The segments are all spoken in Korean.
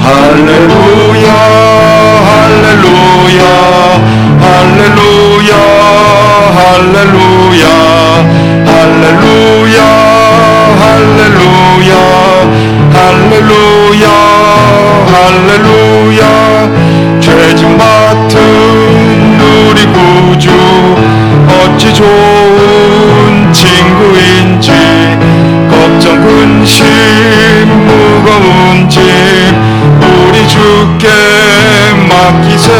할렐루야 할렐루야 할렐루야 할렐루야 할렐루야 할렐루야 할렐루야 할렐루야 죄짐 맡은 우리 구주 어찌 좋은 친구인지 걱정 근심 무거운 짐 우리 주께 맡기세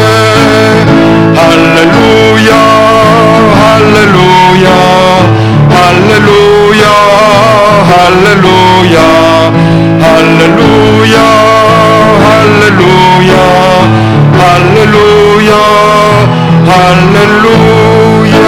할렐루야 할렐루야 할렐루야 할렐루야 할렐루야 할렐루야 할렐루야 할렐루야.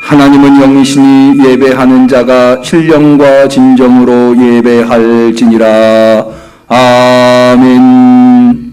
하나님은 영이시니 예배하는 자가 신령과 진정으로 예배할지니라. 아멘.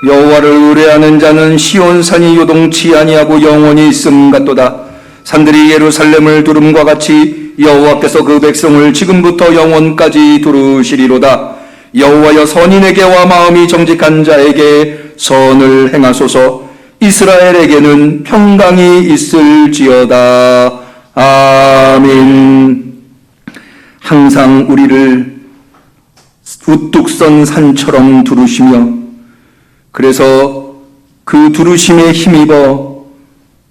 여호와를 의뢰하는 자는 시온산이 요동치 아니하고 영원히 있음 같도다. 산들이 예루살렘을 두름과 같이 여호와께서 그 백성을 지금부터 영원까지 두르시리로다. 여호와여 선인에게와 마음이 정직한 자에게 선을 행하소서. 이스라엘에게는 평강이 있을지어다. 아멘. 항상 우리를 우뚝 선 산처럼 두르시며 그래서 그 두르심에 힘입어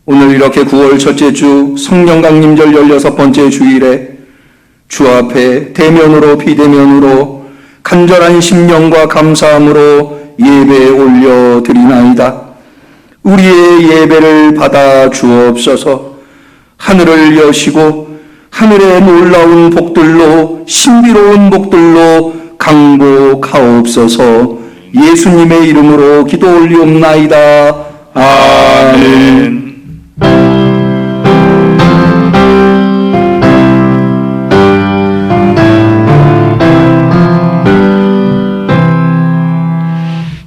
오늘 이렇게 9월 첫째 주 성령 강림절 16번째 주일에 주 앞에 대면으로 비대면으로 간절한 심령과 감사함으로 예배 올려드리나이다. 우리의 예배를 받아 주옵소서. 하늘을 여시고 하늘의 놀라운 복들로 신비로운 복들로 강복하옵소서. 예수님의 이름으로 기도 올리옵나이다. 아멘.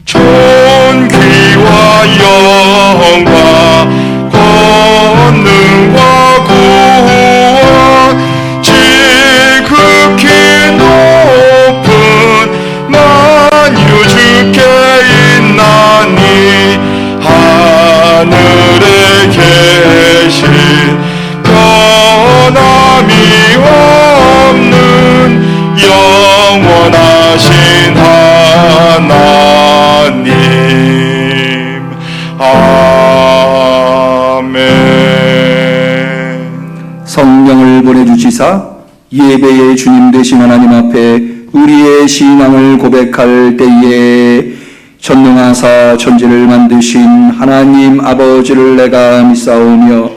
존귀와 영광 권능과 구원 지극히 높은 만유 주께 있나니 하늘에 계신 변함이 없는 영원하신 하나님. 아멘. 성령을 보내주시사 예배의 주님 되신 하나님 앞에 우리의 신앙을 고백할 때에 전능하사 천지를 만드신 하나님 아버지를 내가 믿사오며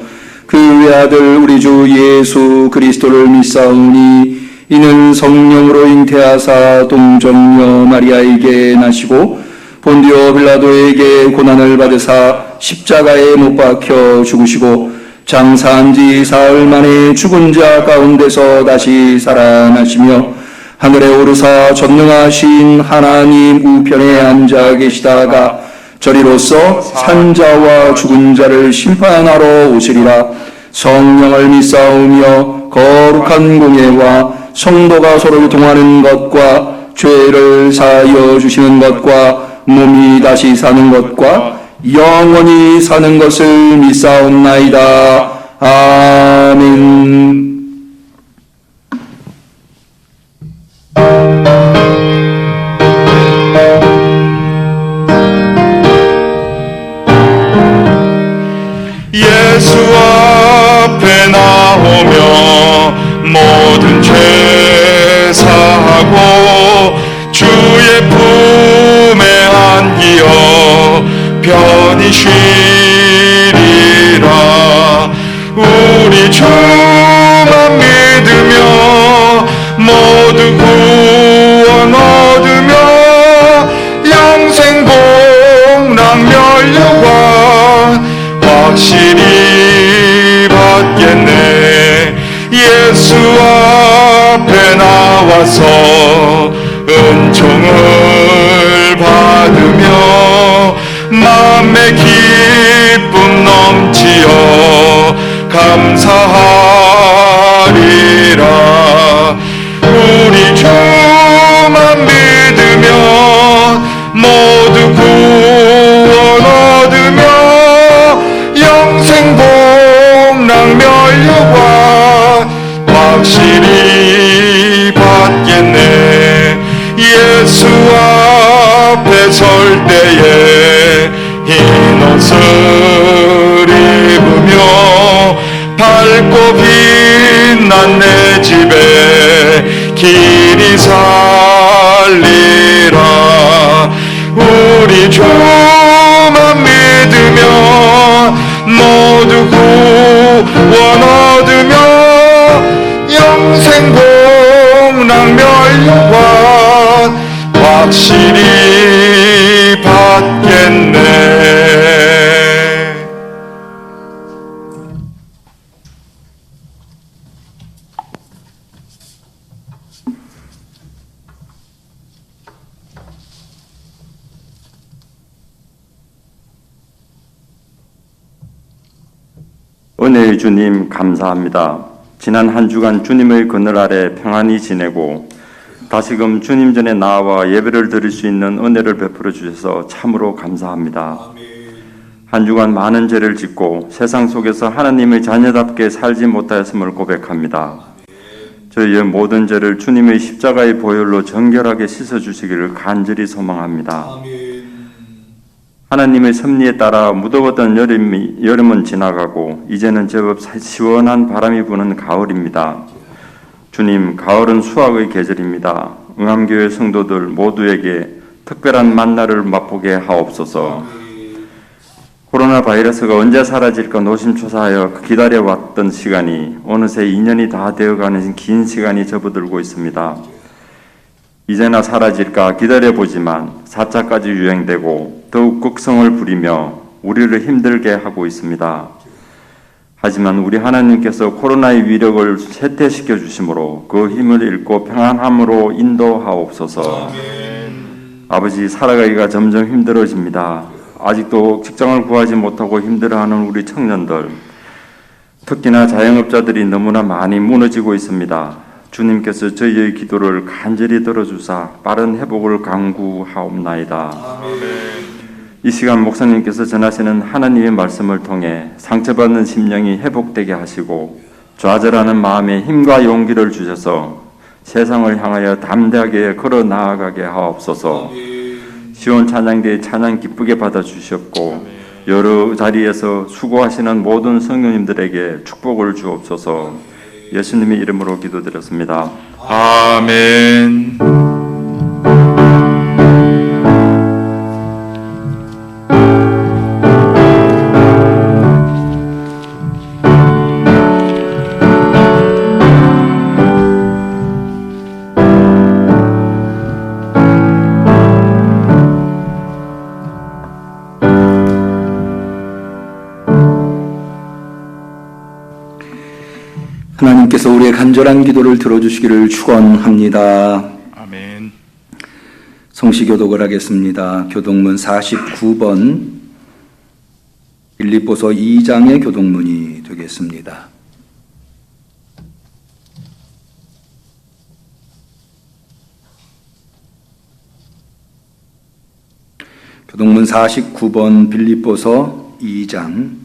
그 외아들 우리 주 예수 그리스도를 믿사오니 이는 성령으로 잉태하사 동정녀 마리아에게 나시고 본디오 빌라도에게 고난을 받으사 십자가에 못 박혀 죽으시고 장사한 지 사흘 만에 죽은 자 가운데서 다시 살아나시며 하늘에 오르사 전능하신 하나님 우편에 앉아 계시다가 저리로서 산자와 죽은 자를 심판하러 오시리라. 성령을 믿사오며 거룩한 공예와 성도가 서로 통하는 것과 죄를 사하여 주시는 것과 몸이 다시 사는 것과 영원히 사는 것을 믿사옵나이다. 아멘. 예수 앞에 나오며 모든 죄 사하고 주의 품에 안기어 편히 쉬리라. 우리 주 면류관 확실히 받겠네. 예수 앞에 나와서 은총을 받으며 마음의 기쁨 넘치어 감사하리라. 우리 주만 믿으면 모두 구원 얻으며 영생 복락 면류관 확실히 받겠네. 예수 앞에 설 때에 흰 옷을 입으며 밝고 빛난 내 집에 길이 살리라. 우리 주만 믿으면 모두 구원 얻으며 영생 복락 면류관 확실히 받겠네. 은혜의 주님 감사합니다. 지난 한 주간 주님의 그늘 아래 평안히 지내고 다시금 주님 전에 나와 예배를 드릴 수 있는 은혜를 베풀어 주셔서 참으로 감사합니다. 한 주간 많은 죄를 짓고 세상 속에서 하나님의 자녀답게 살지 못하였음을 고백합니다. 저희의 모든 죄를 주님의 십자가의 보혈로 정결하게 씻어주시기를 간절히 소망합니다. 하나님의 섭리에 따라 무더웠던 여름은 지나가고 이제는 제법 시원한 바람이 부는 가을입니다. 주님, 가을은 수확의 계절입니다. 응암교회 성도들 모두에게 특별한 만나를 맛보게 하옵소서. 코로나 바이러스가 언제 사라질까 노심초사하여 기다려왔던 시간이 어느새 2년이 다 되어가는 긴 시간이 접어들고 있습니다. 이제나 사라질까 기다려보지만 4차까지 유행되고 더욱 극성을 부리며 우리를 힘들게 하고 있습니다. 하지만 우리 하나님께서 코로나의 위력을 쇠퇴시켜 주심으로 그 힘을 잃고 평안함으로 인도하옵소서. 아버지, 살아가기가 점점 힘들어집니다. 아직도 직장을 구하지 못하고 힘들어하는 우리 청년들, 특히나 자영업자들이 너무나 많이 무너지고 있습니다. 주님께서 저희의 기도를 간절히 들어주사 빠른 회복을 간구하옵나이다. 이 시간 목사님께서 전하시는 하나님의 말씀을 통해 상처받는 심령이 회복되게 하시고 좌절하는 마음에 힘과 용기를 주셔서 세상을 향하여 담대하게 걸어 나아가게 하옵소서. 시온 찬양대의 찬양 기쁘게 받아주셨고 여러 자리에서 수고하시는 모든 성도님들에게 축복을 주옵소서. 예수님의 이름으로 기도드렸습니다. 아멘. 하나님께서 우리의 간절한 기도를 들어주시기를 축원합니다. 아멘. 성시교독을 하겠습니다. 교독문 49번 빌립보서 2장의 교독문이 되겠습니다. 교독문 49번 빌립보서 2장.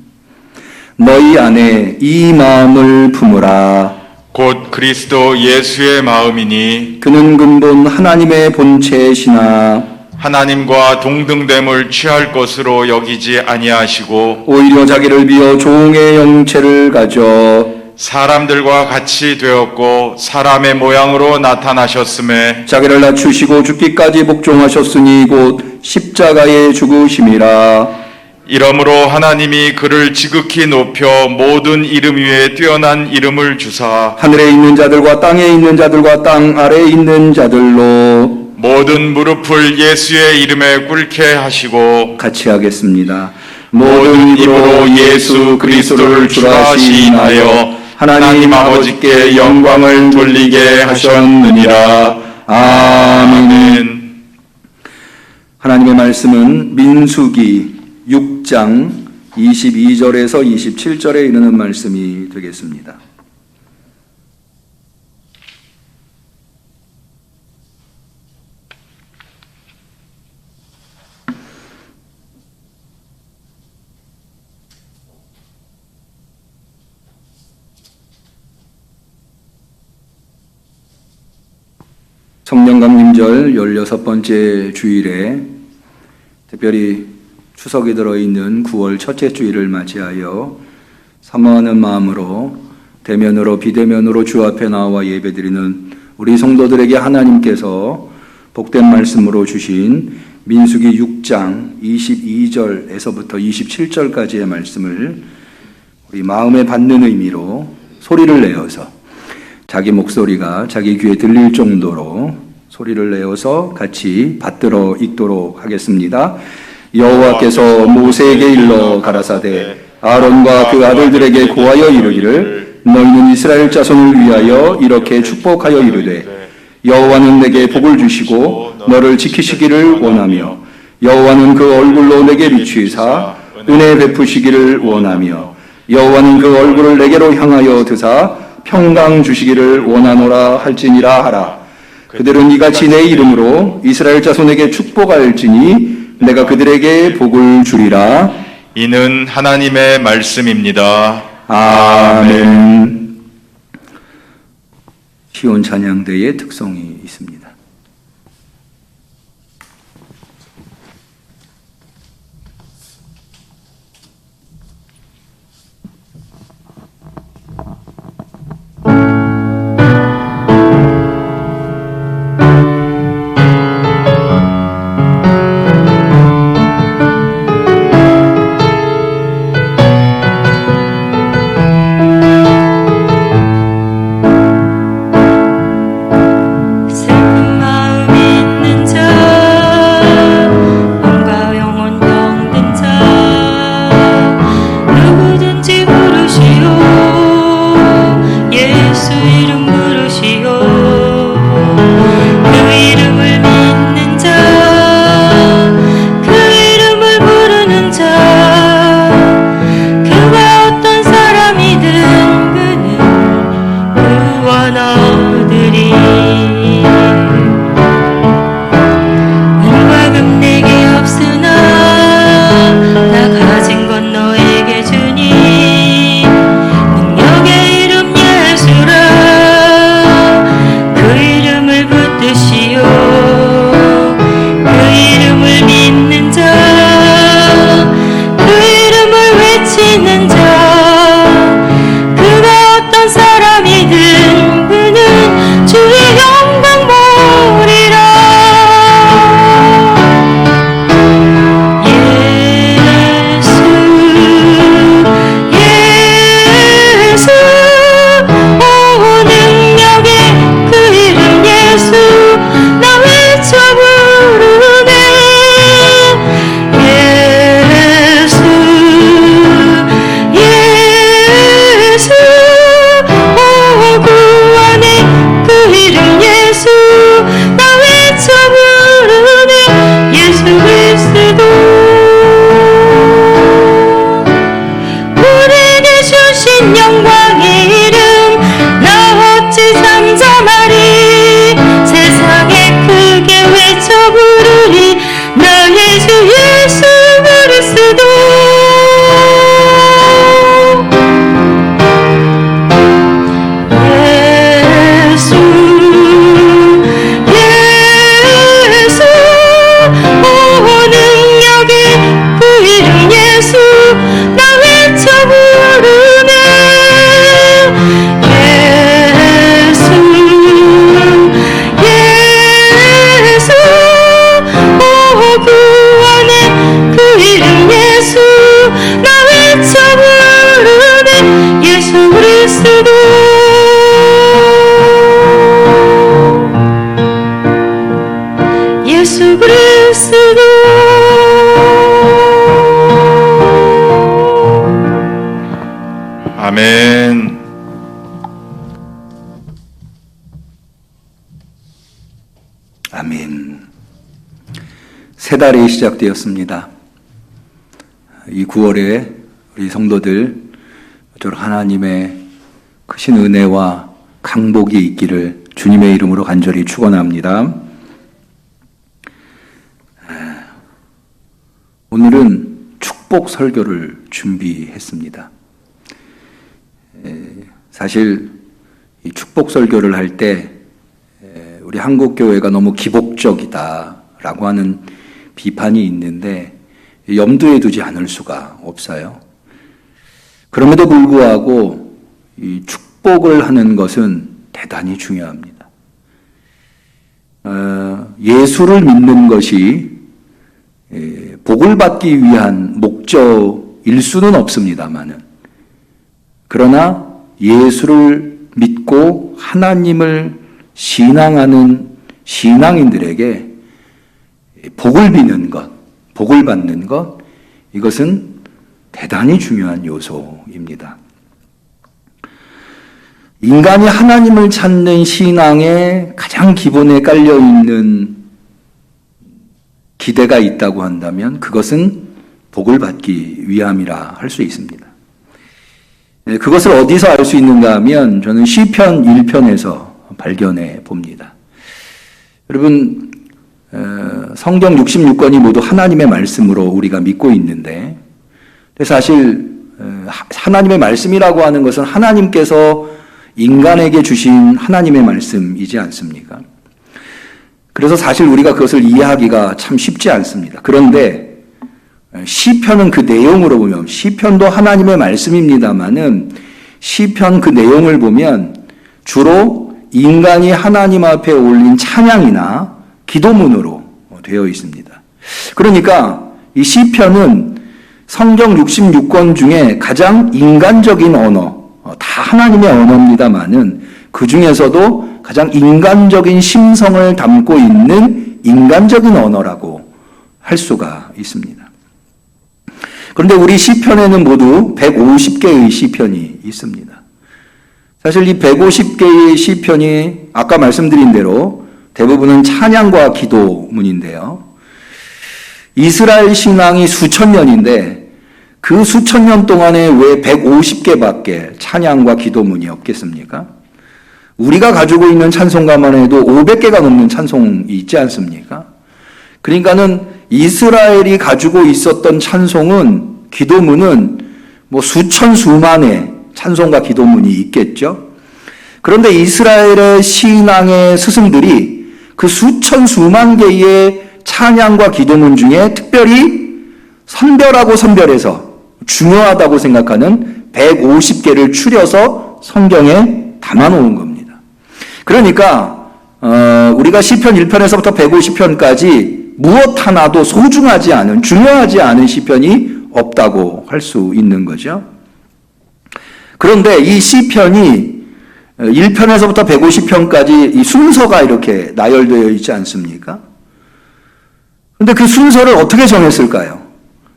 너희 안에 이 마음을 품으라. 곧 그리스도 예수의 마음이니 그는 근본 하나님의 본체시나 하나님과 동등됨을 취할 것으로 여기지 아니하시고 오히려 자기를 비어 종의 형체를 가져 사람들과 같이 되었고 사람의 모양으로 나타나셨음에 자기를 낮추시고 죽기까지 복종하셨으니 곧 십자가에 죽으심이라. 이러므로 하나님이 그를 지극히 높여 모든 이름 위에 뛰어난 이름을 주사 하늘에 있는 자들과 땅에 있는 자들과 땅 아래에 있는 자들로 모든 무릎을 예수의 이름에 꿇게 하시고 같이 하겠습니다. 모든 입으로 예수 그리스도를 주라 시인하여 하나님 아버지께 영광을 돌리게 하셨느니라. 아멘. 하나님의 말씀은 민수기 6장 22절에서 27절에 이르는 말씀이 되겠습니다. 성령 강림절 16번째 주일에 특별히 추석이 들어있는 9월 첫째 주일을 맞이하여 사모하는 마음으로 대면으로 비대면으로 주 앞에 나와 예배드리는 우리 성도들에게 하나님께서 복된 말씀으로 주신 민수기 6장 22절에서부터 27절까지의 말씀을 우리 마음에 받는 의미로 소리를 내어서 자기 목소리가 자기 귀에 들릴 정도로 소리를 내어서 같이 받들어 읽도록 하겠습니다. 여호와께서 모세에게 일러 가라사대 아론과 그 아들들에게 고하여 이르기를 너희는 이스라엘 자손을 위하여 이렇게 축복하여 이르되 여호와는 내게 복을 주시고 너를 지키시기를 원하며 여호와는 그 얼굴로 내게 비추사 은혜 베푸시기를 원하며 여호와는 그 얼굴을 내게로 향하여 드사 평강 주시기를 원하노라 할지니라 하라. 그들은 이같이 내 이름으로 이스라엘 자손에게 축복할지니 내가 그들에게 복을 주리라. 이는 하나님의 말씀입니다. 아멘. 시온 찬양대의 특성이 있습니다. 새 달이 시작되었습니다. 이 9월에 우리 성도들 모쪼록 하나님의 크신 은혜와 강복이 있기를 주님의 이름으로 간절히 축원합니다. 오늘은 축복 설교를 준비했습니다. 사실 이 축복 설교를 할 때 우리 한국 교회가 너무 기복적이다라고 하는 비판이 있는데 염두에 두지 않을 수가 없어요. 그럼에도 불구하고 이 축복을 하는 것은 대단히 중요합니다. 예수를 믿는 것이 복을 받기 위한 목적일 수는 없습니다만은, 그러나 예수를 믿고 하나님을 신앙하는 신앙인들에게 복을 비는 것, 복을 받는 것, 이것은 대단히 중요한 요소입니다. 인간이 하나님을 찾는 신앙의 가장 기본에 깔려있는 기대가 있다고 한다면 그것은 복을 받기 위함이라 할 수 있습니다. 그것을 어디서 알 수 있는가 하면 저는 시편 1편에서 발견해 봅니다. 여러분, 성경 66권이 모두 하나님의 말씀으로 우리가 믿고 있는데, 사실 하나님의 말씀이라고 하는 것은 하나님께서 인간에게 주신 하나님의 말씀이지 않습니까? 그래서 사실 우리가 그것을 이해하기가 참 쉽지 않습니다. 그런데 시편은 그 내용으로 보면, 시편도 하나님의 말씀입니다만은 시편 그 내용을 보면 주로 인간이 하나님 앞에 올린 찬양이나 기도문으로 되어 있습니다. 그러니까 이 시편은 성경 66권 중에 가장 인간적인 언어, 다 하나님의 언어입니다만은 그 중에서도 가장 인간적인 심성을 담고 있는 인간적인 언어라고 할 수가 있습니다. 그런데 우리 시편에는 모두 150개의 시편이 있습니다. 사실 이 150개의 시편이 아까 말씀드린 대로 대부분은 찬양과 기도문인데요. 이스라엘 신앙이 수천 년인데 그 수천 년 동안에 왜 150개밖에 찬양과 기도문이 없겠습니까? 우리가 가지고 있는 찬송가만 해도 500개가 넘는 찬송이 있지 않습니까? 그러니까는 이스라엘이 가지고 있었던 찬송은, 기도문은 뭐 수천 수만의 찬송가 기도문이 있겠죠. 그런데 이스라엘의 신앙의 스승들이 그 수천 수만 개의 찬양과 기도문 중에 특별히 선별하고 선별해서 중요하다고 생각하는 150개를 추려서 성경에 담아놓은 겁니다. 그러니까 우리가 시편 1편에서부터 150편까지 무엇 하나도 소중하지 않은, 중요하지 않은 시편이 없다고 할 수 있는 거죠. 그런데 이 시편이 1편에서부터 150편까지 이 순서가 이렇게 나열되어 있지 않습니까? 그런데 그 순서를 어떻게 정했을까요?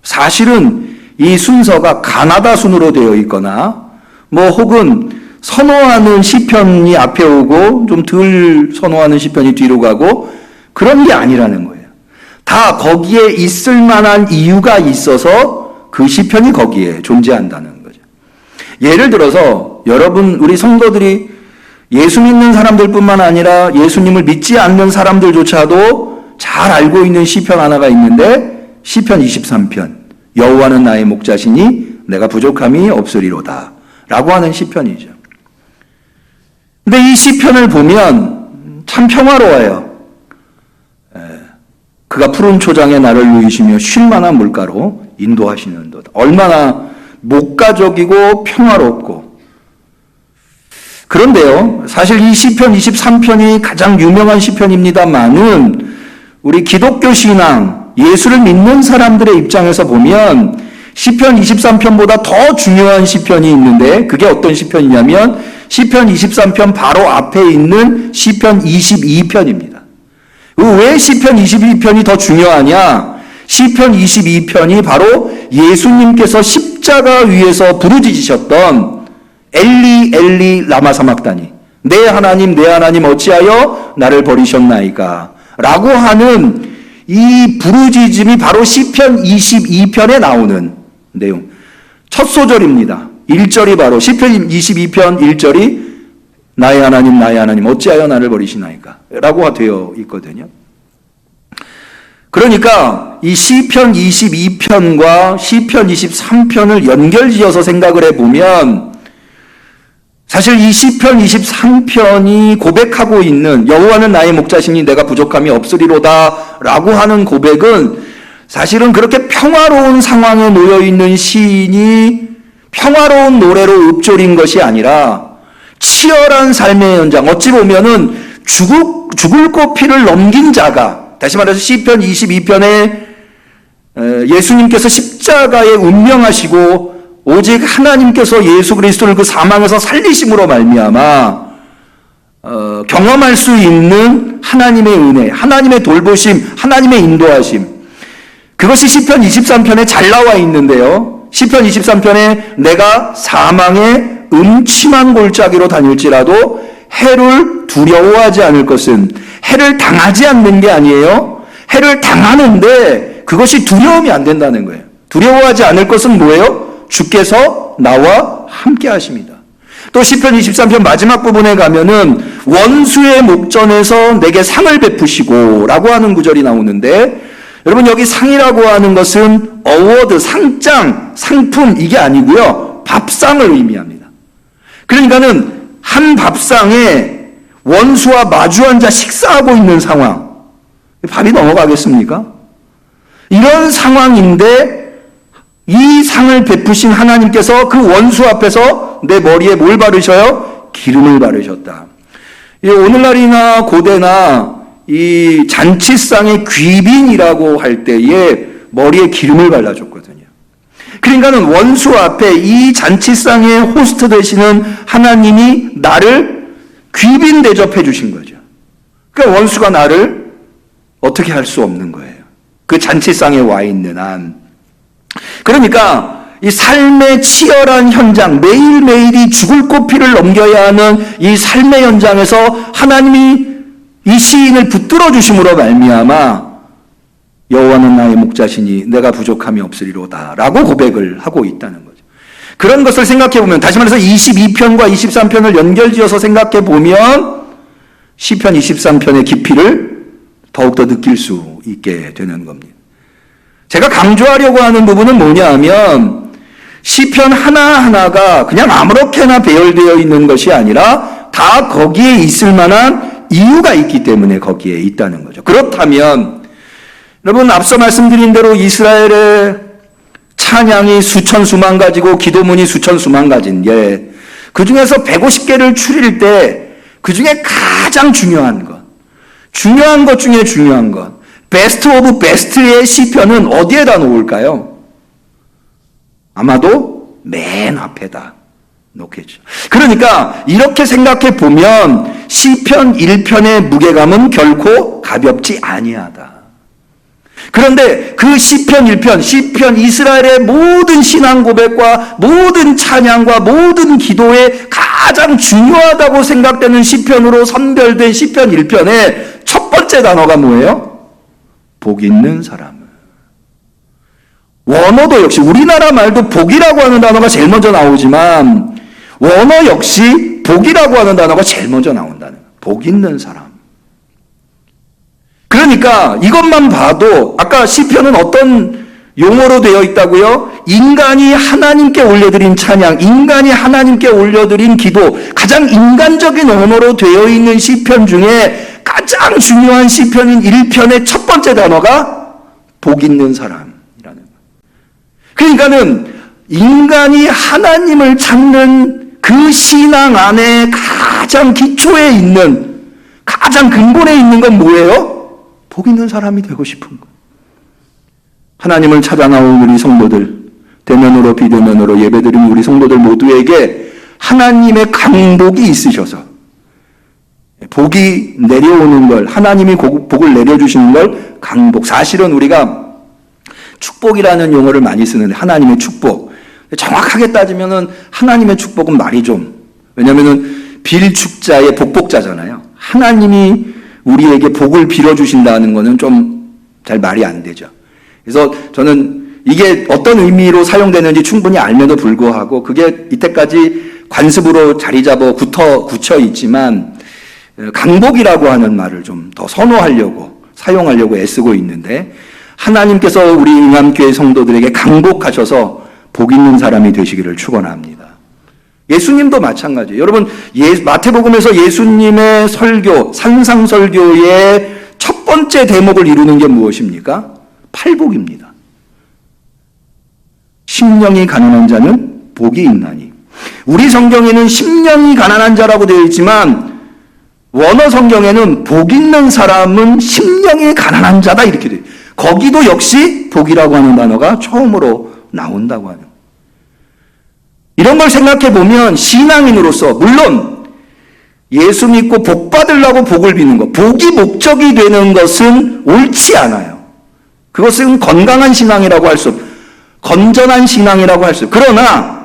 사실은 이 순서가 가나다 순으로 되어 있거나 뭐 혹은 선호하는 시편이 앞에 오고 좀 덜 선호하는 시편이 뒤로 가고 그런 게 아니라는 거예요. 다 거기에 있을 만한 이유가 있어서 그 시편이 거기에 존재한다는 거죠. 예를 들어서 여러분, 우리 성도들이 예수 믿는 사람들뿐만 아니라 예수님을 믿지 않는 사람들조차도 잘 알고 있는 시편 하나가 있는데 시편 23편, 여호와는 나의 목자시니 내가 부족함이 없으리로다 라고 하는 시편이죠. 근데 이 시편을 보면 참 평화로워요. 그가 푸른 초장에 나를 누이시며 쉴 만한 물가로 인도하시는 것. 얼마나 목가적이고 평화롭고. 그런데요, 사실 이 시편 23편이 가장 유명한 시편입니다만은 우리 기독교 신앙, 예수를 믿는 사람들의 입장에서 보면 시편 23편보다 더 중요한 시편이 있는데 그게 어떤 시편이냐면 시편 23편 바로 앞에 있는 시편 22편입니다. 왜 시편 22편이 더 중요하냐? 시편 22편이 바로 예수님께서 십자가 위에서 부르짖으셨던 엘리 엘리 라마 사막다니, 내 하나님 어찌하여 나를 버리셨나이까 라고 하는 이 부르짖음이 바로 시편 22편에 나오는 내용. 첫 소절입니다. 1절이 바로 시편 22편 1절이 나의 하나님 어찌하여 나를 버리시나이까 라고 되어 있거든요. 그러니까 이 시편 22편과 시편 23편을 연결지어서 생각을 해보면 사실 이 시편 23편이 고백하고 있는 여호와는 나의 목자시니 내가 부족함이 없으리로다 라고 하는 고백은 사실은 그렇게 평화로운 상황에 놓여있는 시인이 평화로운 노래로 읊조린 것이 아니라 치열한 삶의 현장, 어찌 보면은 죽을 고피를 넘긴 자가, 다시 말해서 시편 22편에 예수님께서 십자가에 운명하시고 오직 하나님께서 예수 그리스도를 그 사망에서 살리심으로 말미암아 경험할 수 있는 하나님의 은혜, 하나님의 돌보심, 하나님의 인도하심, 그것이 시편 23편에 잘 나와 있는데요. 시편 23편에 내가 사망의 음침한 골짜기로 다닐지라도 해를 두려워하지 않을 것은, 해를 당하지 않는 게 아니에요. 해를 당하는데 그것이 두려움이 안 된다는 거예요. 두려워하지 않을 것은 뭐예요? 주께서 나와 함께 하십니다. 또 시편 23편 마지막 부분에 가면은 원수의 목전에서 내게 상을 베푸시고 라고 하는 구절이 나오는데, 여러분 여기 상이라고 하는 것은 어워드, 상장, 상품 이게 아니고요. 밥상을 의미합니다. 그러니까는 한 밥상에 원수와 마주 앉아 식사하고 있는 상황. 밥이 넘어가겠습니까? 이런 상황인데 이 상을 베푸신 하나님께서 그 원수 앞에서 내 머리에 뭘 바르셔요? 기름을 바르셨다. 오늘날이나 고대나 이 잔치상의 귀빈이라고 할 때에 머리에 기름을 발라줬거든요. 그러니까는 원수 앞에 이 잔치상의 호스트 되시는 하나님이 나를 귀빈 대접해 주신 거죠. 그러니까 원수가 나를 어떻게 할 수 없는 거예요. 그 잔치상에 와 있는 한. 그러니까 이 삶의 치열한 현장, 매일매일이 죽을 고피를 넘겨야 하는 이 삶의 현장에서 하나님이 이 시인을 붙들어 주심으로 말미암아 여호와는 나의 목자시니 내가 부족함이 없으리로다 라고 고백을 하고 있다는 거죠. 그런 것을 생각해 보면, 다시 말해서 22편과 23편을 연결지어서 생각해 보면 시편 23편의 깊이를 더욱더 느낄 수 있게 되는 겁니다. 제가 강조하려고 하는 부분은 뭐냐 하면 시편 하나하나가 그냥 아무렇게나 배열되어 있는 것이 아니라 다 거기에 있을 만한 이유가 있기 때문에 거기에 있다는 거죠. 그렇다면 여러분 앞서 말씀드린 대로 이스라엘의 찬양이 수천 수만 가지고 기도문이 수천 수만 가지인데 그 중에서 150개를 추릴 때 그 중에 가장 중요한 것 중에 중요한 것, 베스트 오브 베스트의 시편은 어디에다 놓을까요? 아마도 맨 앞에다 놓겠죠. 그러니까 이렇게 생각해 보면 시편 1편의 무게감은 결코 가볍지 아니하다. 그런데 그 시편 1편, 시편 이스라엘의 모든 신앙 고백과 모든 찬양과 모든 기도에 가장 중요하다고 생각되는 시편으로 선별된 시편 1편의 첫 번째 단어가 뭐예요? 복 있는 사람. 원어도 역시 우리나라 말도 복이라고 하는 단어가 제일 먼저 나오지만 원어 역시 복이라고 하는 단어가 제일 먼저 나온다는 거예요. 복 있는 사람. 그러니까 이것만 봐도 아까 시편은 어떤 용어로 되어 있다고요? 인간이 하나님께 올려드린 찬양, 인간이 하나님께 올려드린 기도, 가장 인간적인 언어로 되어 있는 시편 중에 가장 중요한 시편인 1편의 첫 번째 단어가 복 있는 사람이라는 거예요. 그러니까는 인간이 하나님을 찾는 그 신앙 안에 가장 기초에 있는, 가장 근본에 있는 건 뭐예요? 복 있는 사람이 되고 싶은 것. 하나님을 찾아 나온 우리 성도들, 대면으로 비대면으로 예배드린 우리 성도들 모두에게 하나님의 강복이 있으셔서 복이 내려오는 걸, 하나님이 복을 내려주시는 걸 강복. 사실은 우리가 축복이라는 용어를 많이 쓰는데 하나님의 축복. 정확하게 따지면은 하나님의 축복은 말이 좀, 왜냐면은 빌축자의 복복자잖아요. 하나님이 우리에게 복을 빌어주신다는 것은 좀 잘 말이 안 되죠. 그래서 저는 이게 어떤 의미로 사용되는지 충분히 알면도 불구하고 그게 이때까지 관습으로 자리 잡아 굳혀 있지만 강복이라고 하는 말을 좀 더 선호하려고 사용하려고 애쓰고 있는데 하나님께서 우리 응암교회 성도들에게 강복하셔서 복 있는 사람이 되시기를 축원합니다. 예수님도 마찬가지예요. 여러분 마태복음에서 예수님의 설교, 산상설교의 첫 번째 대목을 이루는 게 무엇입니까? 팔복입니다. 심령이 가난한 자는 복이 있나니. 우리 성경에는 심령이 가난한 자라고 되어 있지만 원어 성경에는 복 있는 사람은 심령이 가난한 자다 이렇게 돼요. 거기도 역시 복이라고 하는 단어가 처음으로 나온다고 하는. 이런 걸 생각해 보면 신앙인으로서 물론 예수 믿고 복 받으려고 복을 비는 것, 복이 목적이 되는 것은 옳지 않아요. 그것은 건강한 신앙이라고 할 수 없어요. 건전한 신앙이라고 할 수 없어요. 그러나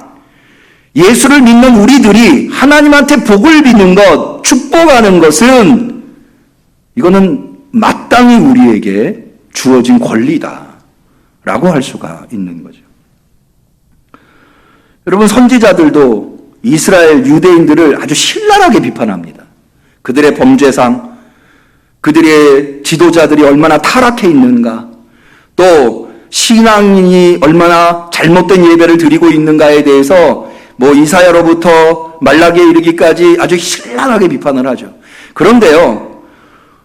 예수를 믿는 우리들이 하나님한테 복을 비는 것, 축복하는 것은 이거는 마땅히 우리에게 주어진 권리다라고 할 수가 있는 거죠. 여러분 선지자들도 이스라엘 유대인들을 아주 신랄하게 비판합니다. 그들의 범죄상, 그들의 지도자들이 얼마나 타락해 있는가, 또 신앙인이 얼마나 잘못된 예배를 드리고 있는가에 대해서 이사야로부터 말라기에 이르기까지 아주 신랄하게 비판을 하죠. 그런데요,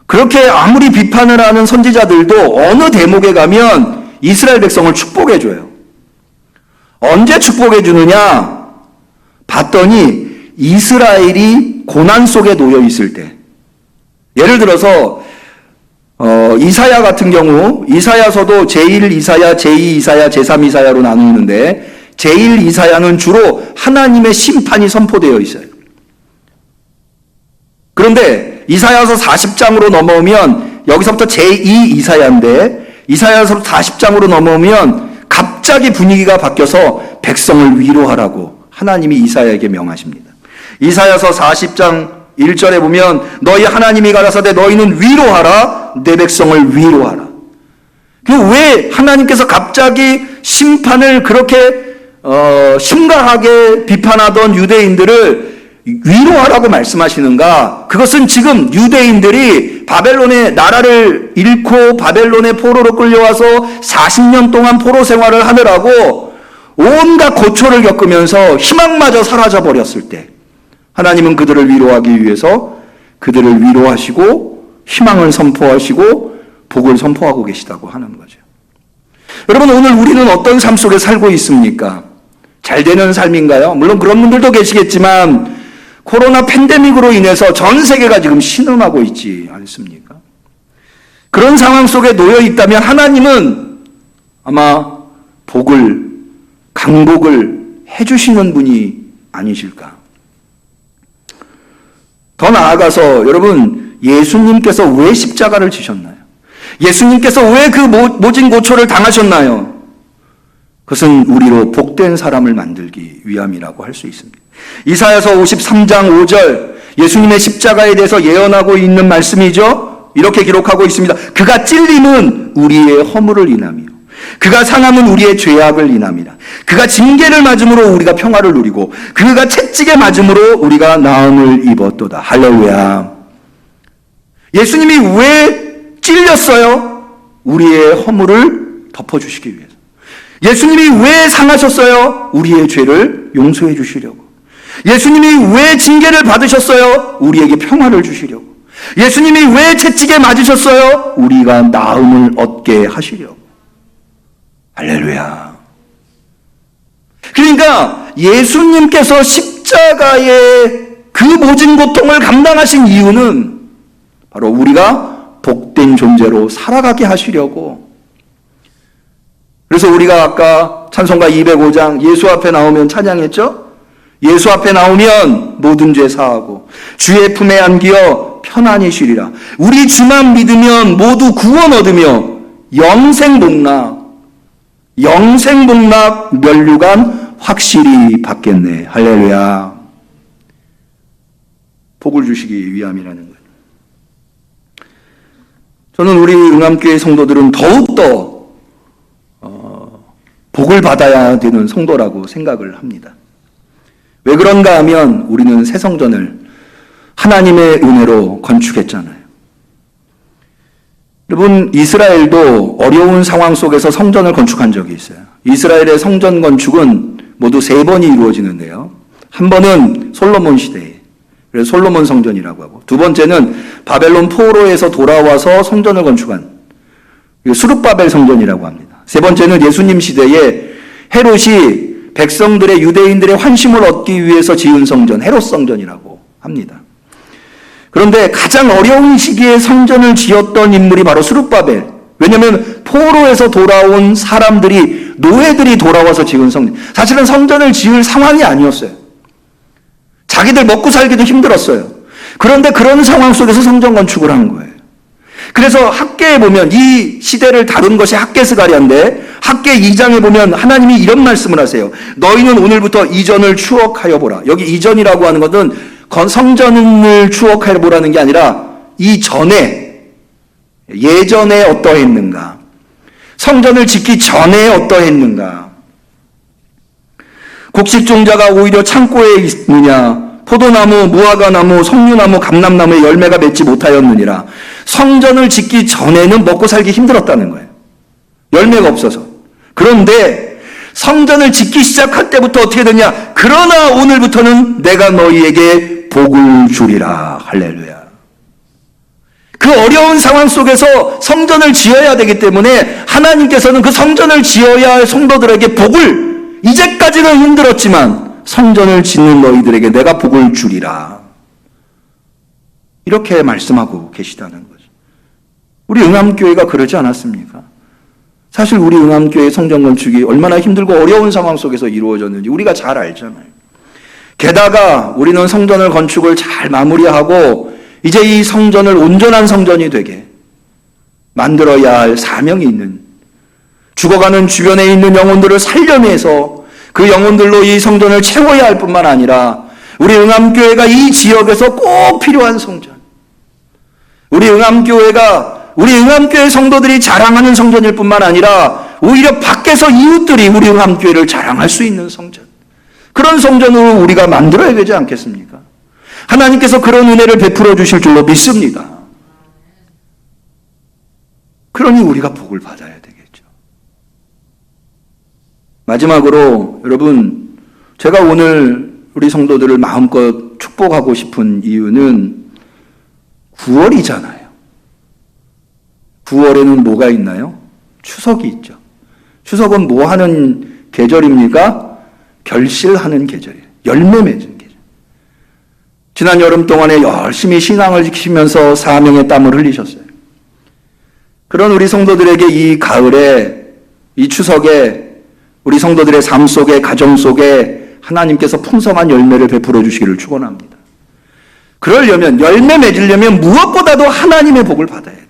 그렇게 아무리 비판을 하는 선지자들도 어느 대목에 가면 이스라엘 백성을 축복해줘요. 언제 축복해주느냐? 봤더니 이스라엘이 고난 속에 놓여 있을 때. 예를 들어서 이사야 같은 경우 이사야서도 제1 이사야, 제2 이사야, 제3 이사야로 나누는데 제1 이사야는 주로 하나님의 심판이 선포되어 있어요. 그런데 이사야서 40장으로 넘어오면 여기서부터 제2 이사야인데 이사야서 40장으로 넘어오면 갑자기 분위기가 바뀌어서 백성을 위로하라고 하나님이 이사야에게 명하십니다. 이사야서 40장 1절에 보면 너희 하나님이 가라사대 너희는 위로하라, 내 백성을 위로하라. 왜 하나님께서 갑자기 심판을 그렇게 심각하게 비판하던 유대인들을 위로하라고 말씀하시는가? 그것은 지금 유대인들이 바벨론의 나라를 잃고 바벨론의 포로로 끌려와서 40년 동안 포로 생활을 하느라고 온갖 고초를 겪으면서 희망마저 사라져 버렸을 때 하나님은 그들을 위로하기 위해서 그들을 위로하시고 희망을 선포하시고 복을 선포하고 계시다고 하는 거죠. 여러분 오늘 우리는 어떤 삶 속에 살고 있습니까? 잘 되는 삶인가요? 물론 그런 분들도 계시겠지만 코로나 팬데믹으로 인해서 전 세계가 지금 신음하고 있지 않습니까? 그런 상황 속에 놓여 있다면 하나님은 아마 강복을 해주시는 분이 아니실까? 더 나아가서 여러분 예수님께서 왜 십자가를 지셨나요? 예수님께서 왜 그 모진 고초를 당하셨나요? 그것은 우리로 복된 사람을 만들기 위함이라고 할 수 있습니다. 이사야서 53장 5절 예수님의 십자가에 대해서 예언하고 있는 말씀이죠. 이렇게 기록하고 있습니다. 그가 찔림은 우리의 허물을 인하며 그가 상함은 우리의 죄악을 인함이라. 그가 징계를 맞음으로 우리가 평화를 누리고 그가 채찍에 맞음으로 우리가 나음을 입었도다. 할렐루야. 예수님이 왜 찔렸어요? 우리의 허물을 덮어주시기 위해서. 예수님이 왜 상하셨어요? 우리의 죄를 용서해 주시려고. 예수님이 왜 징계를 받으셨어요? 우리에게 평화를 주시려고. 예수님이 왜 채찍에 맞으셨어요? 우리가 나음을 얻게 하시려고. 할렐루야. 그러니까 예수님께서 십자가의 그 모진 고통을 감당하신 이유는 바로 우리가 복된 존재로 살아가게 하시려고. 그래서 우리가 아까 찬송가 205장 예수 앞에 나오면 찬양했죠? 예수 앞에 나오면 모든 죄 사하고 주의 품에 안기어 편안히 쉬리라. 우리 주만 믿으면 모두 구원 얻으며 영생복락 면류관 확실히 받겠네. 할렐루야. 복을 주시기 위함이라는 거예요. 저는 우리 응암교회 성도들은 더욱더 복을 받아야 되는 성도라고 생각을 합니다. 왜 그런가 하면 우리는 새 성전을 하나님의 은혜로 건축했잖아요. 여러분, 이스라엘도 어려운 상황 속에서 성전을 건축한 적이 있어요. 이스라엘의 성전 건축은 모두 3번이 이루어지는데요. 한 번은 솔로몬 시대에, 그래서 솔로몬 성전이라고 하고, 두 번째는 바벨론 포로에서 돌아와서 성전을 건축한 수룹바벨 성전이라고 합니다. 세 번째는 예수님 시대에 헤롯이 백성들의 유대인들의 환심을 얻기 위해서 지은 성전, 헤롯 성전이라고 합니다. 그런데 가장 어려운 시기에 성전을 지었던 인물이 바로 수룹바벨. 왜냐하면 포로에서 돌아온 사람들이, 노예들이 돌아와서 지은 성전. 사실은 성전을 지을 상황이 아니었어요. 자기들 먹고 살기도 힘들었어요. 그런데 그런 상황 속에서 성전 건축을 한 거예요. 그래서 학개에 보면, 이 시대를 다룬 것이 학개스가랴인데, 학개 2장에 보면 하나님이 이런 말씀을 하세요. 너희는 오늘부터 이전을 추억하여 보라. 여기 이전이라고 하는 것은 성전을 추억하여 보라는 게 아니라 이전에, 예전에 어떠했는가, 성전을 짓기 전에 어떠했는가, 곡식종자가 오히려 창고에 있느냐, 포도나무, 무화과나무, 석류나무, 감람나무에 열매가 맺지 못하였느니라. 성전을 짓기 전에는 먹고 살기 힘들었다는 거예요. 열매가 없어서. 그런데 성전을 짓기 시작할 때부터 어떻게 되냐? 그러나 오늘부터는 내가 너희에게 복을 주리라. 할렐루야. 그 어려운 상황 속에서 성전을 지어야 되기 때문에 하나님께서는 그 성전을 지어야 할 성도들에게 복을, 이제까지는 힘들었지만 성전을 짓는 너희들에게 내가 복을 주리라. 이렇게 말씀하고 계시다는 거죠. 우리 응암교회가 그러지 않았습니까? 사실 우리 응암교회 성전 건축이 얼마나 힘들고 어려운 상황 속에서 이루어졌는지 우리가 잘 알잖아요. 게다가 우리는 성전을 건축을 잘 마무리하고 이제 이 성전을 온전한 성전이 되게 만들어야 할 사명이 있는, 죽어가는 주변에 있는 영혼들을 살려내서 그 영혼들로 이 성전을 채워야 할 뿐만 아니라 우리 응암교회가 이 지역에서 꼭 필요한 성전, 우리 응암교회 성도들이 자랑하는 성전일 뿐만 아니라 오히려 밖에서 이웃들이 우리 응암교회를 자랑할 수 있는 성전, 그런 성전으로 우리가 만들어야 되지 않겠습니까? 하나님께서 그런 은혜를 베풀어 주실 줄로 믿습니다. 그러니 우리가 복을 받아야 되겠죠. 마지막으로 여러분, 제가 오늘 우리 성도들을 마음껏 축복하고 싶은 이유는 9월이잖아요. 9월에는 뭐가 있나요? 추석이 있죠. 추석은 뭐 하는 계절입니까? 결실하는 계절이에요. 열매 맺은 계절. 지난 여름 동안에 열심히 신앙을 지키면서 사명의 땀을 흘리셨어요. 그런 우리 성도들에게 이 가을에, 이 추석에 우리 성도들의 삶 속에, 가정 속에 하나님께서 풍성한 열매를 베풀어 주시기를 축원합니다. 그러려면, 열매 맺으려면 무엇보다도 하나님의 복을 받아야 돼요.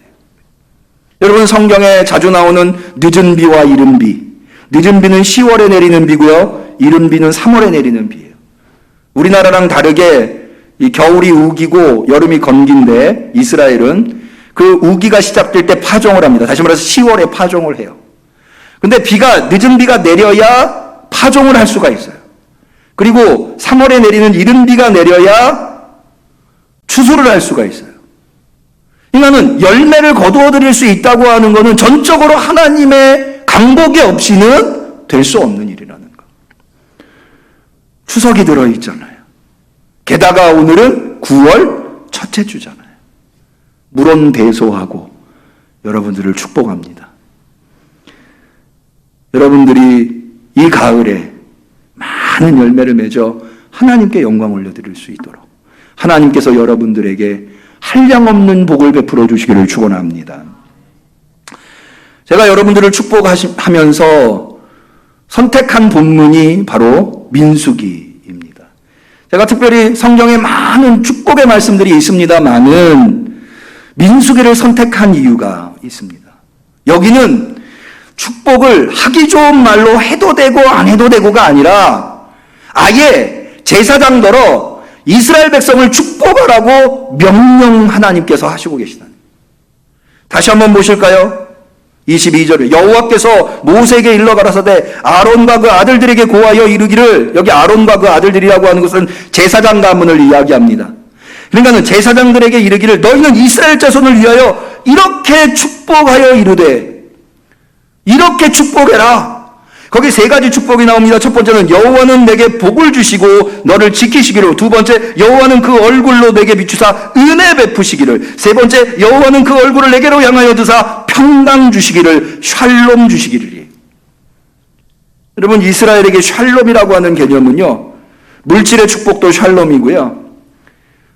여러분, 성경에 자주 나오는 늦은 비와 이른 비. 늦은 비는 10월에 내리는 비고요, 이른 비는 3월에 내리는 비예요. 우리나라랑 다르게 이 겨울이 우기고 여름이 건기인데, 이스라엘은 그 우기가 시작될 때 파종을 합니다. 다시 말해서 10월에 파종을 해요. 근데 늦은 비가 내려야 파종을 할 수가 있어요. 그리고 3월에 내리는 이른 비가 내려야 추수를 할 수가 있어요. 그러니까는 열매를 거두어 드릴 수 있다고 하는 것은 전적으로 하나님의 강복이 없이는 될 수 없는 일이라는 것. 추석이 들어있잖아요. 게다가 오늘은 9월 첫째 주잖아요. 물온대소하고 여러분들을 축복합니다. 여러분들이 이 가을에 많은 열매를 맺어 하나님께 영광 올려드릴 수 있도록 하나님께서 여러분들에게 한량없는 복을 베풀어 주시기를 축원합니다. 제가 여러분들을 축복하면서 선택한 본문이 바로 민수기입니다. 제가 특별히 성경에 많은 축복의 말씀들이 있습니다만은 민수기를 선택한 이유가 있습니다. 여기는 축복을 하기 좋은 말로 해도 되고 안 해도 되고가 아니라 아예 제사장더러 이스라엘 백성을 축복하라고 명령 하나님께서 하시고 계시다는 거예요. 다시 한번 보실까요? 22절에 여호와께서 모세에게 일러 가라사대 아론과 그 아들들에게 고하여 이르기를, 여기 아론과 그 아들들이라고 하는 것은 제사장 가문을 이야기합니다. 그러니까는 제사장들에게 이르기를 너희는 이스라엘 자손을 위하여 이렇게 축복하여 이르되, 이렇게 축복해라. 거기 세 가지 축복이 나옵니다. 첫 번째는 여호와는 내게 복을 주시고 너를 지키시기로, 두 번째 여호와는 그 얼굴로 내게 비추사 은혜 베푸시기를, 세 번째 여호와는 그 얼굴을 내게로 향하여 드사 평강 주시기를, 샬롬 주시기를. 여러분, 이스라엘에게 샬롬이라고 하는 개념은요, 물질의 축복도 샬롬이고요,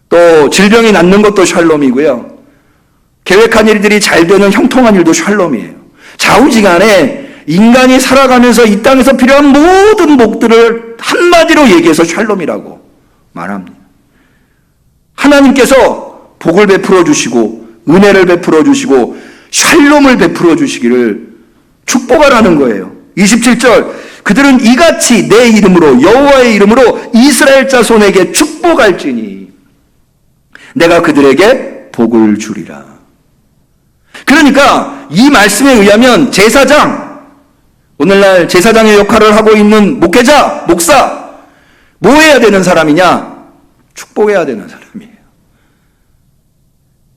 또 질병이 낫는 것도 샬롬이고요, 계획한 일들이 잘 되는 형통한 일도 샬롬이에요. 좌우지간에 인간이 살아가면서 이 땅에서 필요한 모든 복들을 한마디로 얘기해서 샬롬이라고 말합니다. 하나님께서 복을 베풀어 주시고 은혜를 베풀어 주시고 샬롬을 베풀어 주시기를 축복하라는 거예요. 27절, 그들은 이같이 내 이름으로, 여호와의 이름으로 이스라엘 자손에게 축복할지니 내가 그들에게 복을 주리라. 그러니까 이 말씀에 의하면 제사장, 오늘날 제사장의 역할을 하고 있는 목회자, 목사, 뭐 해야 되는 사람이냐? 축복해야 되는 사람이에요.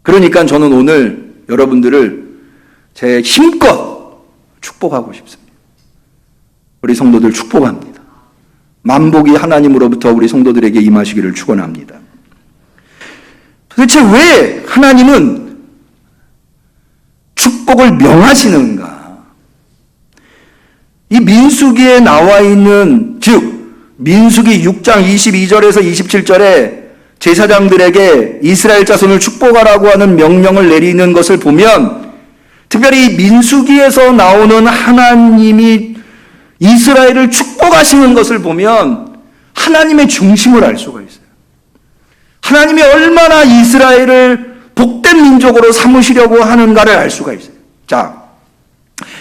그러니까 저는 오늘 여러분들을 제 힘껏 축복하고 싶습니다. 우리 성도들 축복합니다. 만복이 하나님으로부터 우리 성도들에게 임하시기를 축원합니다. 도대체 왜 하나님은 축복을 명하시는가? 이 민수기에 나와 있는, 즉 민수기 6장 22절에서 27절에 제사장들에게 이스라엘 자손을 축복하라고 하는 명령을 내리는 것을 보면, 특별히 민수기에서 나오는 하나님이 이스라엘을 축복하시는 것을 보면 하나님의 중심을 알 수가 있어요. 하나님이 얼마나 이스라엘을 복된 민족으로 삼으시려고 하는가를 알 수가 있어요. 자,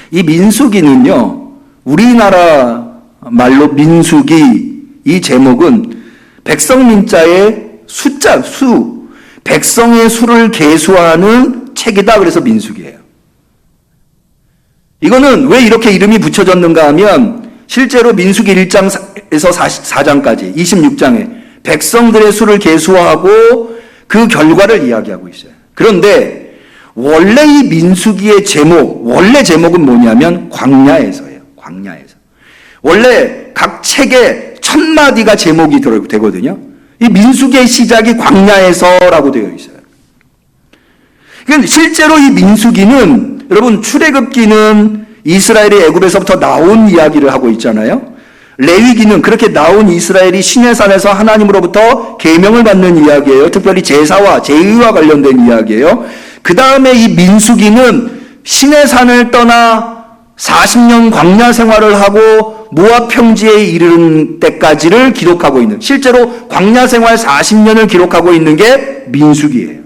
이 민수기는요, 우리나라 말로 민수기, 이 제목은 백성민자의 숫자, 백성의 수를 계수하는 책이다. 그래서 민수기예요. 이거는 왜 이렇게 이름이 붙여졌는가 하면, 실제로 민수기 1장에서 4장까지 26장에 백성들의 수를 계수하고 그 결과를 이야기하고 있어요. 그런데 원래 이 민수기의 제목, 원래 제목은 뭐냐면 광야에서예요. 광야에서. 원래 각 책에 1000마디가 제목이 되거든요. 이 민수기의 시작이 광야에서라고 되어 있어요. 그러니까 실제로 이 민수기는, 여러분, 출애굽기는 이스라엘이 애굽에서부터 나온 이야기를 하고 있잖아요. 레위기는 그렇게 나온 이스라엘이 시내산에서 하나님으로부터 계명을 받는 이야기예요. 특별히 제사와 제의와 관련된 이야기예요. 그 다음에 이 민수기는 시내산을 떠나 40년 광야 생활을 하고 모압 평지에 이르는 때까지를 기록하고 있는, 실제로 광야 생활 40년을 기록하고 있는 게 민수기예요.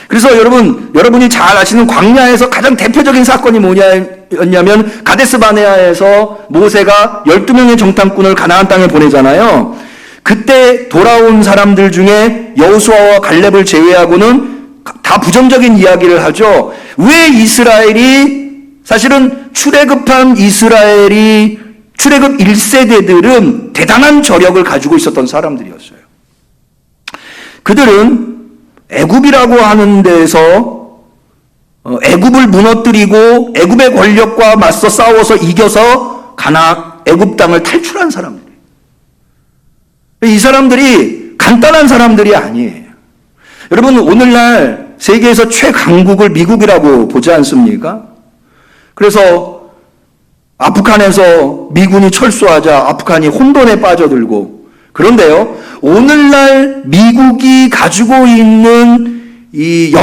그래서 여러분이 잘 아시는 광야에서 가장 대표적인 사건이 뭐냐면 가데스 바네아에서 모세가 12명의 정탐꾼을 가나안 땅에 보내잖아요. 그때 돌아온 사람들 중에 여호수아와 갈렙을 제외하고는 다 부정적인 이야기를 하죠. 왜 이스라엘이, 사실은 출애굽한 이스라엘이, 출애굽 1세대들은 대단한 저력을 가지고 있었던 사람들이었어요. 그들은 애굽이라고 하는 데에서 애굽을 무너뜨리고 애굽의 권력과 맞서 싸워서 이겨서 애굽 땅을 탈출한 사람들이에요. 이 사람들이 간단한 사람들이 아니에요. 여러분, 오늘날 세계에서 최강국을 미국이라고 보지 않습니까? 그래서 아프간에서 미군이 철수하자 아프간이 혼돈에 빠져들고, 그런데요, 오늘날 미국이 가지고 있는 이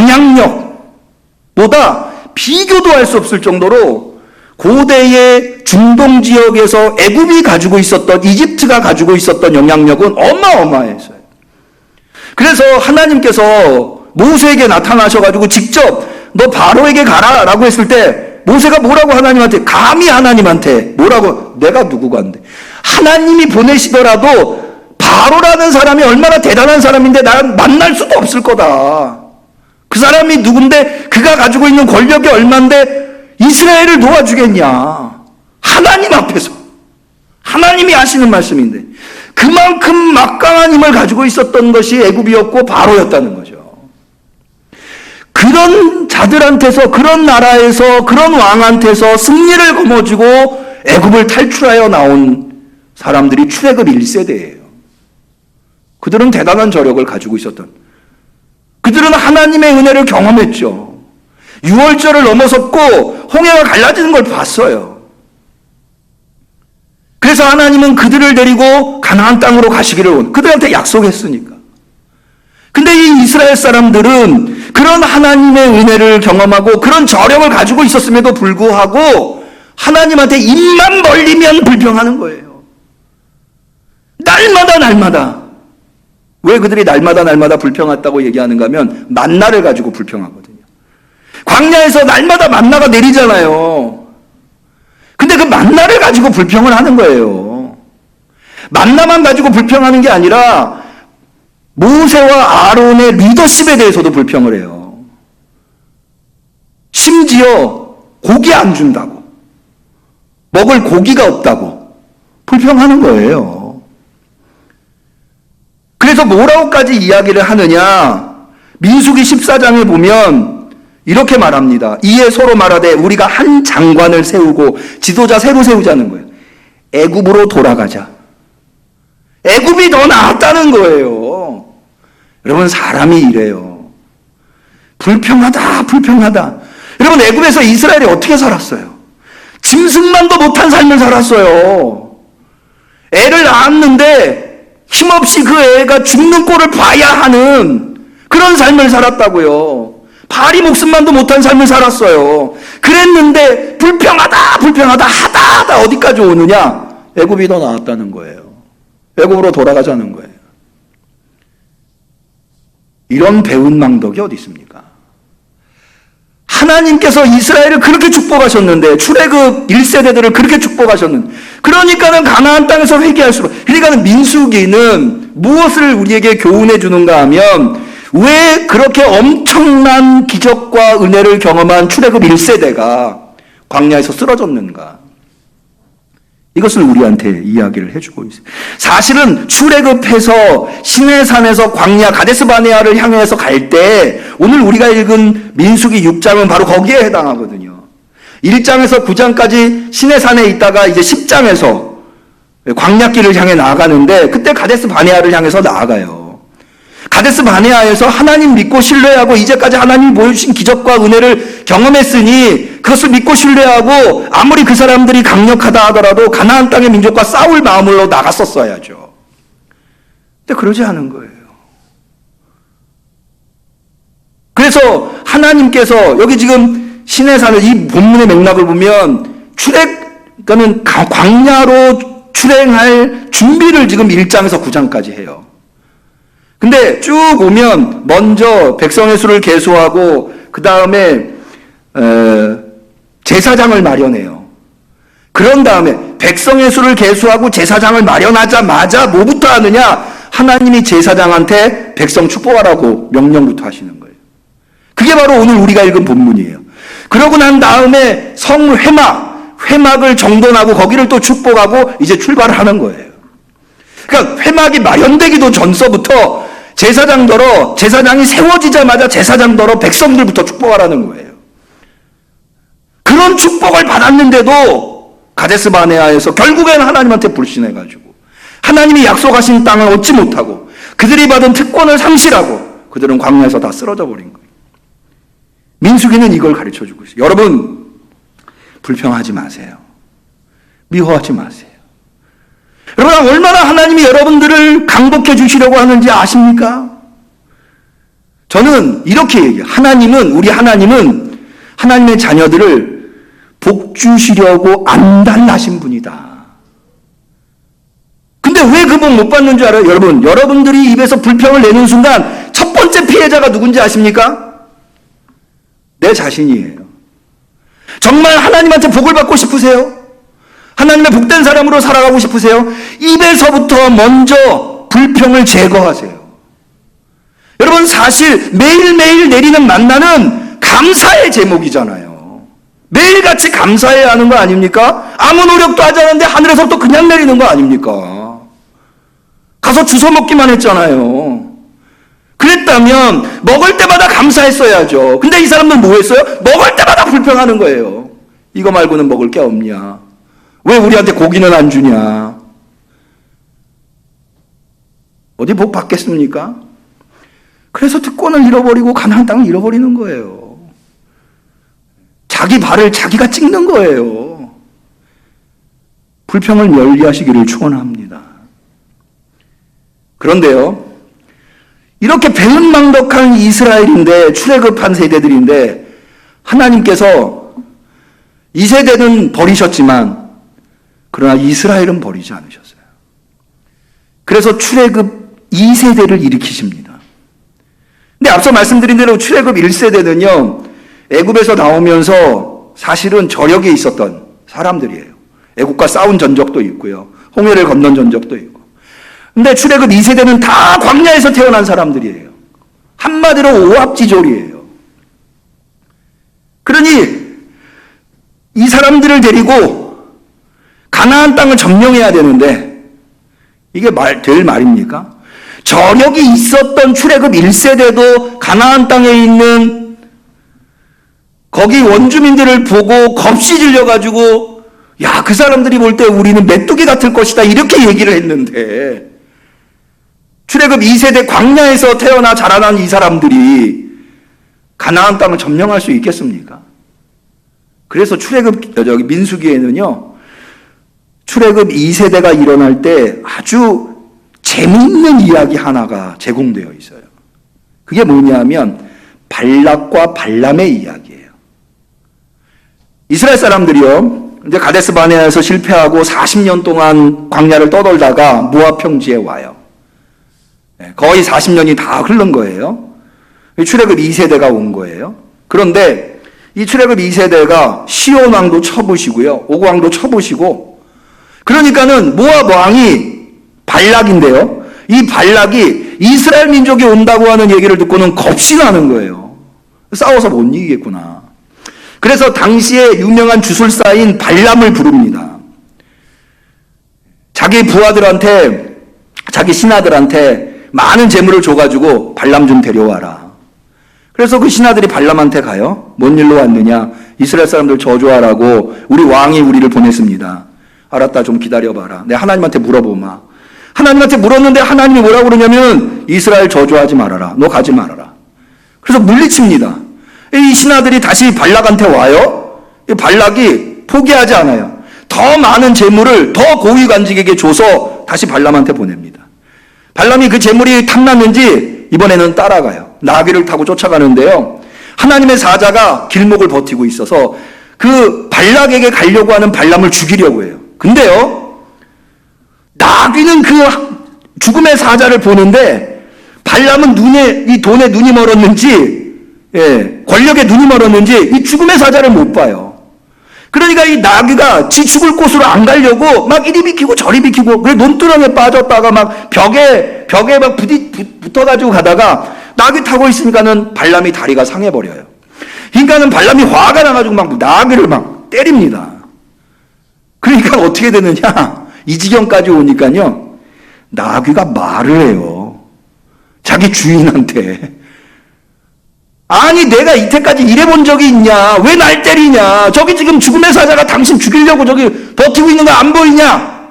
영향력보다 비교도 할 수 없을 정도로 고대의 중동 지역에서 애굽이 가지고 있었던, 이집트가 가지고 있었던 영향력은 어마어마했어요. 그래서 하나님께서 모세에게 나타나셔가지고 직접 너 바로에게 가라 라고 했을 때 모세가 뭐라고 하나님한테, 감히 하나님한테 뭐라고, 내가 누구간데, 하나님이 보내시더라도 바로라는 사람이 얼마나 대단한 사람인데 난 만날 수도 없을 거다. 그 사람이 누군데 그가 가지고 있는 권력이 얼만데 이스라엘을 도와주겠냐. 하나님 앞에서. 하나님이 하시는 말씀인데 그만큼 막강한 힘을 가지고 있었던 것이 애굽이었고 바로였다는 거죠. 그런 자들한테서, 그런 나라에서, 그런 왕한테서 승리를 거머쥐고 애굽을 탈출하여 나온 사람들이 출애굽 1세대예요. 그들은 대단한 저력을 가지고 있었던, 그들은 하나님의 은혜를 경험했죠. 유월절을 넘어섰고 홍해가 갈라지는 걸 봤어요. 그래서 하나님은 그들을 데리고 가나안 땅으로 가시기를 그들한테 약속했으니까. 근데 이 이스라엘 사람들은 그런 하나님의 은혜를 경험하고 그런 저력을 가지고 있었음에도 불구하고 하나님한테 입만 벌리면 불평하는 거예요. 날마다. 왜 그들이 날마다 불평했다고 얘기하는가 하면 만나를 가지고 불평하거든요. 광야에서 날마다 만나가 내리잖아요. 근데 그 만나를 가지고 불평을 하는 거예요. 만나만 가지고 불평하는 게 아니라 모세와 아론의 리더십에 대해서도 불평을 해요. 심지어 고기 안 준다고, 먹을 고기가 없다고 불평하는 거예요. 그래서 뭐라고까지 이야기를 하느냐. 민수기 14장에 보면 이렇게 말합니다. 이에 서로 말하되 우리가 한 장관을 세우고 지도자 새로 세우자는 거예요. 애굽으로 돌아가자. 애굽이 더 나았다는 거예요. 여러분, 사람이 이래요. 불평하다. 여러분, 애굽에서 이스라엘이 어떻게 살았어요? 짐승만도 못한 삶을 살았어요. 애를 낳았는데 힘없이 그 애가 죽는 꼴을 봐야 하는 그런 삶을 살았다고요. 파리 목숨만도 못한 삶을 살았어요. 그랬는데 불평하다 하다 어디까지 오느냐? 애굽이 더 나았다는 거예요. 애굽으로 돌아가자는 거예요. 이런 배은 망덕이 어디 있습니까? 하나님께서 이스라엘을 그렇게 축복하셨는데, 출애굽 1세대들을 그렇게 축복하셨는데, 그러니까는 가나안 땅에서 회개할수록, 그러니까는 민수기는 무엇을 우리에게 교훈해 주는가 하면, 왜 그렇게 엄청난 기적과 은혜를 경험한 출애굽 1세대가 광야에서 쓰러졌는가? 이것을 우리한테 이야기를 해주고 있어요. 사실은 출애굽해서 시내산에서 광야 가데스 바네아를 향해서 갈 때 오늘 우리가 읽은 민수기 6장은 바로 거기에 해당하거든요. 1장에서 9장까지 시내산에 있다가 이제 10장에서 광야길을 향해 나아가는데 그때 가데스 바네아를 향해서 나아가요. 가데스 바네아에서 하나님 믿고 신뢰하고 이제까지 하나님이 보여주신 기적과 은혜를 경험했으니 그것을 믿고 신뢰하고 아무리 그 사람들이 강력하다 하더라도 가나안 땅의 민족과 싸울 마음으로 나갔었어야죠. 근데 그러지 않은 거예요. 그래서 하나님께서 여기 지금 시내산을 이 본문의 맥락을 보면 그러니까는 광야로 출행할 준비를 지금 1장에서 9장까지 해요. 근데 쭉 오면 먼저 백성의 수를 계수하고 그 다음에 제사장을 마련해요. 그런 다음에 백성의 수를 계수하고 제사장을 마련하자마자 뭐부터 하느냐? 하나님이 제사장한테 백성 축복하라고 명령부터 하시는 거예요. 그게 바로 오늘 우리가 읽은 본문이에요. 그러고 난 다음에 회막을 정돈하고 거기를 또 축복하고 이제 출발을 하는 거예요. 그러니까 회막이 마련되기도 전서부터 제사장이 세워지자마자 제사장더러 백성들부터 축복하라는 거예요. 그런 축복을 받았는데도 가데스 바네아에서 결국에는 하나님한테 불신해가지고 하나님이 약속하신 땅을 얻지 못하고 그들이 받은 특권을 상실하고 그들은 광야에서 다 쓰러져 버린 거예요. 민수기는 이걸 가르쳐주고 있어요. 여러분, 불평하지 마세요. 미워하지 마세요. 여러분, 얼마나 하나님이 여러분들을 강복해 주시려고 하는지 아십니까? 저는 이렇게 얘기해요. 우리 하나님은 하나님의 자녀들을 복 주시려고 안달나신 분이다. 근데 왜 그 복 못 받는 줄 알아요? 여러분들이 입에서 불평을 내는 순간 첫 번째 피해자가 누군지 아십니까? 내 자신이에요. 정말 하나님한테 복을 받고 싶으세요? 하나님의 복된 사람으로 살아가고 싶으세요? 입에서부터 먼저 불평을 제거하세요. 여러분, 사실 매일매일 내리는 만나는 감사의 제목이잖아요. 매일같이 감사해야 하는 거 아닙니까? 아무 노력도 하지 않았는데 하늘에서 또 그냥 내리는 거 아닙니까? 가서 주워 먹기만 했잖아요. 그랬다면 먹을 때마다 감사했어야죠. 근데 이 사람들 뭐 했어요? 먹을 때마다 불평하는 거예요. 이거 말고는 먹을 게 없냐? 왜 우리한테 고기는 안 주냐? 어디 복 받겠습니까? 그래서 특권을 잃어버리고 가나안 땅을 잃어버리는 거예요. 자기 발을 자기가 찍는 거예요. 불평을 멀리하시기를 축원합니다. 그런데요, 이렇게 배은망덕한 이스라엘인데, 출애굽한 세대들인데 하나님께서 이 세대는 버리셨지만 그러나 이스라엘은 버리지 않으셨어요. 그래서 출애굽 2세대를 일으키십니다. 근데 앞서 말씀드린 대로 출애굽 1세대는요, 애굽에서 나오면서 사실은 저력에 있었던 사람들이에요. 애굽과 싸운 전적도 있고요, 홍해를 건넌 전적도 있고. 근데 출애굽 2세대는 다 광야에서 태어난 사람들이에요. 한마디로 오합지졸이에요. 그러니 이 사람들을 데리고 가나안 땅을 점령해야 되는데 이게 될 말입니까? 저력이 있었던 출애굽 1세대도 가나안 땅에 있는 거기 원주민들을 보고 겁시 질려가지고, 야, 그 사람들이 볼 때 우리는 메뚜기 같을 것이다, 이렇게 얘기를 했는데, 출애굽 2세대 광야에서 태어나 자라난 이 사람들이 가나안 땅을 점령할 수 있겠습니까? 그래서 민수기에는요, 출애굽 2세대가 일어날 때 아주 재미있는 이야기 하나가 제공되어 있어요. 그게 뭐냐면 발락과 발람의 이야기예요. 이스라엘 사람들이요, 이제 가데스 바네아에서 실패하고 40년 동안 광야를 떠돌다가 모압 평지에 와요. 거의 40년이 다 흐른 거예요. 출애굽 2세대가 온 거예요. 그런데 이 출애굽 2세대가 시온 왕도 쳐부시고요, 옥 왕도 쳐부시고, 그러니까는 모압 왕이 발락인데요, 이 발락이 이스라엘 민족이 온다고 하는 얘기를 듣고는 겁이 나는 거예요. 싸워서 못 이기겠구나. 그래서 당시에 유명한 주술사인 발람을 부릅니다. 자기 부하들한테, 자기 신하들한테 많은 재물을 줘가지고 발람 좀 데려와라. 그래서 그 신하들이 발람한테 가요. 뭔 일로 왔느냐? 이스라엘 사람들 저주하라고 우리 왕이 우리를 보냈습니다. 알았다, 좀 기다려봐라. 내가 하나님한테 물어보마. 하나님한테 물었는데 하나님이 뭐라고 그러냐면 이스라엘 저주하지 말아라. 너 가지 말아라. 그래서 물리칩니다. 이 신하들이 다시 발락한테 와요. 이 발락이 포기하지 않아요. 더 많은 재물을 더 고위 관직에게 줘서 다시 발람한테 보냅니다. 발람이 그 재물이 탐났는지 이번에는 따라가요. 나귀를 타고 쫓아가는데요, 하나님의 사자가 길목을 버티고 있어서 그 발락에게 가려고 하는 발람을 죽이려고 해요. 근데요, 나귀는 그 죽음의 사자를 보는데 발람은 이 돈에 눈이 멀었는지, 권력에 눈이 멀었는지 이 죽음의 사자를 못 봐요. 그러니까 이 나귀가 지 죽을 곳으로 안 가려고 막 이리 비키고 저리 비키고, 그래 논두렁에 빠졌다가 막 벽에 막 붙어가지고 가다가 나귀 타고 있으니까는 발람이 다리가 상해버려요. 그러니까는 발람이 화가 나가지고 막 나귀를 막 때립니다. 그러니까 어떻게 되느냐, 이 지경까지 오니까요, 나귀가 말을 해요. 자기 주인한테. 아니, 내가 이때까지 일해본 적이 있냐? 왜 날 때리냐? 저기 지금 죽음의 사자가 당신 죽이려고 저기 버티고 있는 거 안 보이냐?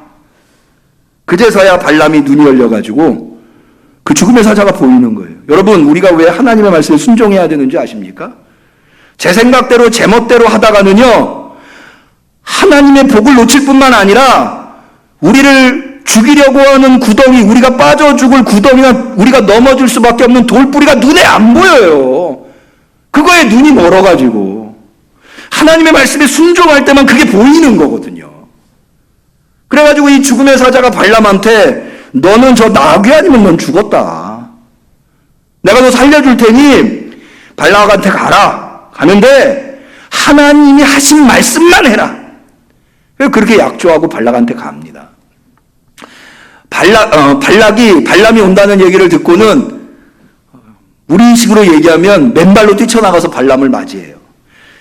그제서야 발람이 눈이 열려가지고 그 죽음의 사자가 보이는 거예요. 여러분, 우리가 왜 하나님의 말씀에 순종해야 되는지 아십니까? 제 생각대로 제 멋대로 하다가는요, 하나님의 복을 놓칠 뿐만 아니라 우리를 죽이려고 하는 구덩이, 우리가 빠져 죽을 구덩이나 우리가 넘어질 수밖에 없는 돌뿌리가 눈에 안 보여요. 그거에 눈이 멀어가지고. 하나님의 말씀에 순종할 때만 그게 보이는 거거든요. 그래가지고 이 죽음의 사자가 발람한테 너는 저 나귀 아니면 넌 죽었다. 내가 너 살려줄 테니 발락한테 가라. 가는데 하나님이 하신 말씀만 해라. 그렇게 약조하고 발락한테 갑니다. 발람이 온다는 얘기를 듣고는 우리식으로 얘기하면 맨발로 뛰쳐나가서 발람을 맞이해요.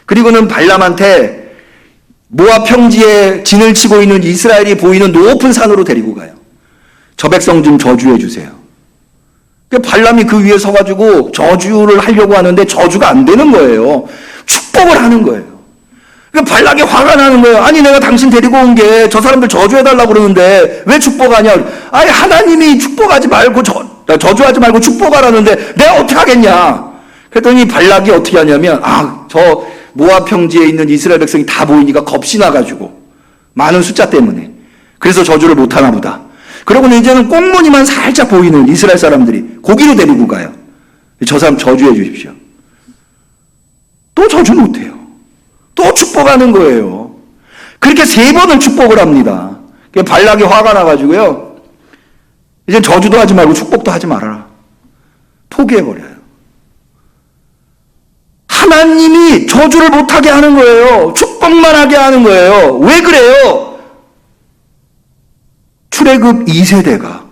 그리고는 발람한테 모압 평지에 진을 치고 있는 이스라엘이 보이는 높은 산으로 데리고 가요. 저 백성 좀 저주해 주세요. 발람이 그 위에 서가지고 저주를 하려고 하는데 저주가 안 되는 거예요. 축복을 하는 거예요. 발락이 화가 나는 거예요. 아니 내가 당신 데리고 온 게 저 사람들 저주해달라고 그러는데 왜 축복하냐. 아니 하나님이 축복하지 말고 저주하지 말고 축복하라는데 내가 어떻게 하겠냐. 그랬더니 발락이 어떻게 하냐면 저 모압 평지에 있는 이스라엘 백성이 다 보이니까 겁이 나가지고 많은 숫자 때문에 그래서 저주를 못하나 보다. 그러고는 이제는 꽁무니만 살짝 보이는 이스라엘 사람들이 거기로 데리고 가요. 저 사람 저주해 주십시오. 또 저주 못해요. 또 축복하는 거예요. 그렇게 3번을 축복을 합니다. 발락이 화가 나가지고요. 이제 저주도 하지 말고 축복도 하지 말아라. 포기해버려요. 하나님이 저주를 못하게 하는 거예요. 축복만 하게 하는 거예요. 왜 그래요? 출애굽 2세대가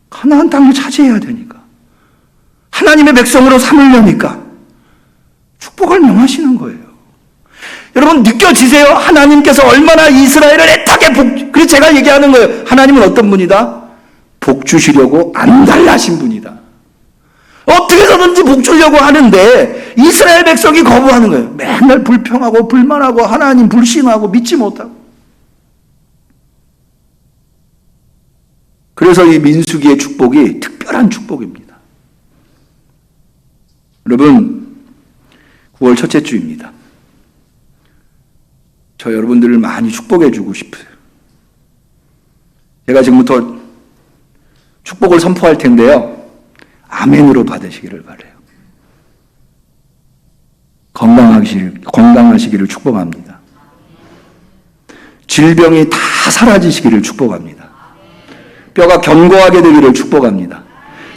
가나안 땅을 차지해야 되니까. 하나님의 백성으로 삼으려니까 축복을 명하시는 거예요. 여러분 느껴지세요? 하나님께서 얼마나 이스라엘을 애타게 그래서 제가 얘기하는 거예요. 하나님은 어떤 분이다? 복 주시려고 안달나신 분이다. 어떻게 해서든지 복 주려고 하는데 이스라엘 백성이 거부하는 거예요. 맨날 불평하고 불만하고 하나님 불신하고 믿지 못하고. 그래서 이 민수기의 축복이 특별한 축복입니다. 여러분 9월 첫째 주입니다. 저 여러분들을 많이 축복해 주고 싶어요. 제가 지금부터 축복을 선포할 텐데요. 아멘으로 받으시기를 바라요. 건강하시기를 축복합니다. 질병이 다 사라지시기를 축복합니다. 뼈가 견고하게 되기를 축복합니다.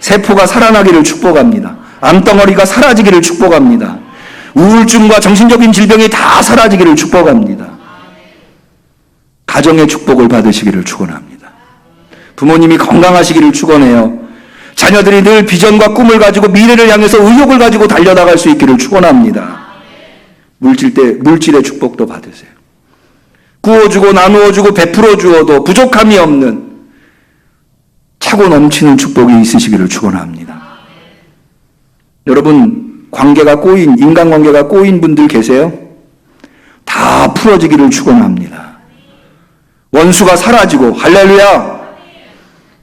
세포가 살아나기를 축복합니다. 암덩어리가 사라지기를 축복합니다. 우울증과 정신적인 질병이 다 사라지기를 축복합니다. 가정의 축복을 받으시기를 축원합니다. 부모님이 건강하시기를 축원해요. 자녀들이 늘 비전과 꿈을 가지고 미래를 향해서 의욕을 가지고 달려나갈 수 있기를 축원합니다. 물질의 축복도 받으세요. 구워주고 나누어주고 베풀어 주어도 부족함이 없는 차고 넘치는 축복이 있으시기를 축원합니다. 여러분 인간관계가 꼬인 분들 계세요? 다 풀어지기를 축원합니다. 원수가 사라지고 할렐루야.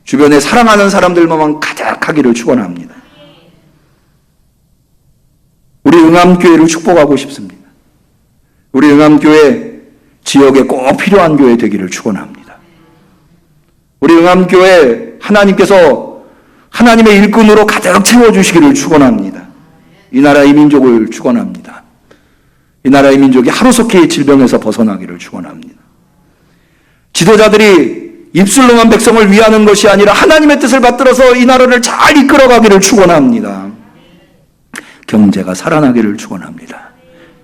주변에 사랑하는 사람들만 가득하기를 축원합니다. 우리 응암교회를 축복하고 싶습니다. 우리 응암교회 지역에 꼭 필요한 교회 되기를 축원합니다. 우리 응암교회 하나님께서 하나님의 일꾼으로 가득 채워주시기를 축원합니다. 이 나라의 민족을 축원합니다. 이 나라의 민족이 하루속히 질병에서 벗어나기를 축원합니다. 지도자들이 입술로만 백성을 위하는 것이 아니라 하나님의 뜻을 받들어서 이 나라를 잘 이끌어가기를 축원합니다. 경제가 살아나기를 축원합니다.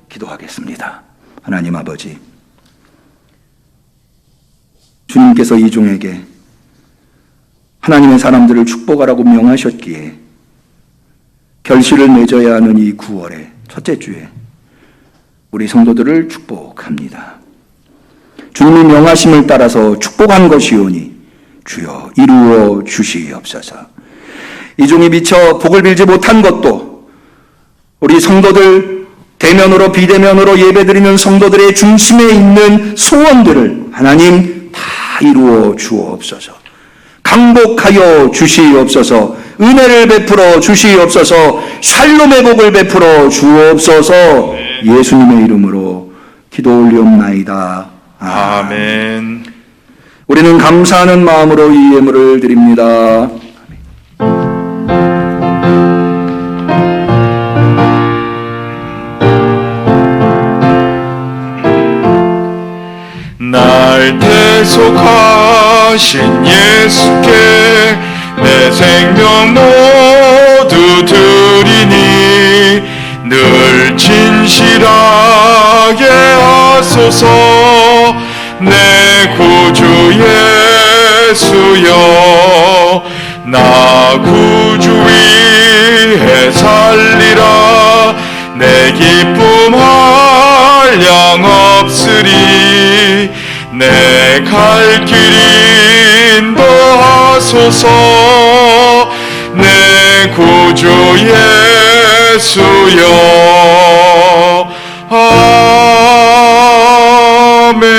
기도하겠습니다. 하나님 아버지, 주님께서 이 종에게 하나님의 사람들을 축복하라고 명하셨기에 결실을 맺어야 하는 이 9월의 첫째 주에 우리 성도들을 축복합니다. 주님의 명하심을 따라서 축복한 것이오니 주여 이루어 주시옵소서. 이 종이 미처 복을 빌지 못한 것도 우리 성도들 대면으로 비대면으로 예배드리는 성도들의 중심에 있는 소원들을 하나님 다 이루어 주옵소서. 강복하여 주시옵소서. 은혜를 베풀어 주시옵소서. 샬롬의 복을 베풀어 주옵소서. 예수님의 이름으로 기도 올리옵나이다. 아멘. 우리는 감사하는 마음으로 이 예물을 드립니다. 날 대속하신 예수께 내 생명 모두 드리니 늘 진실하게 하소서. 내 구주 예수여 나 구주 위해 살리라. 내 기쁨 한량 없으리. 내 갈 길 인도하소서. 내 구주 예수여. 아멘.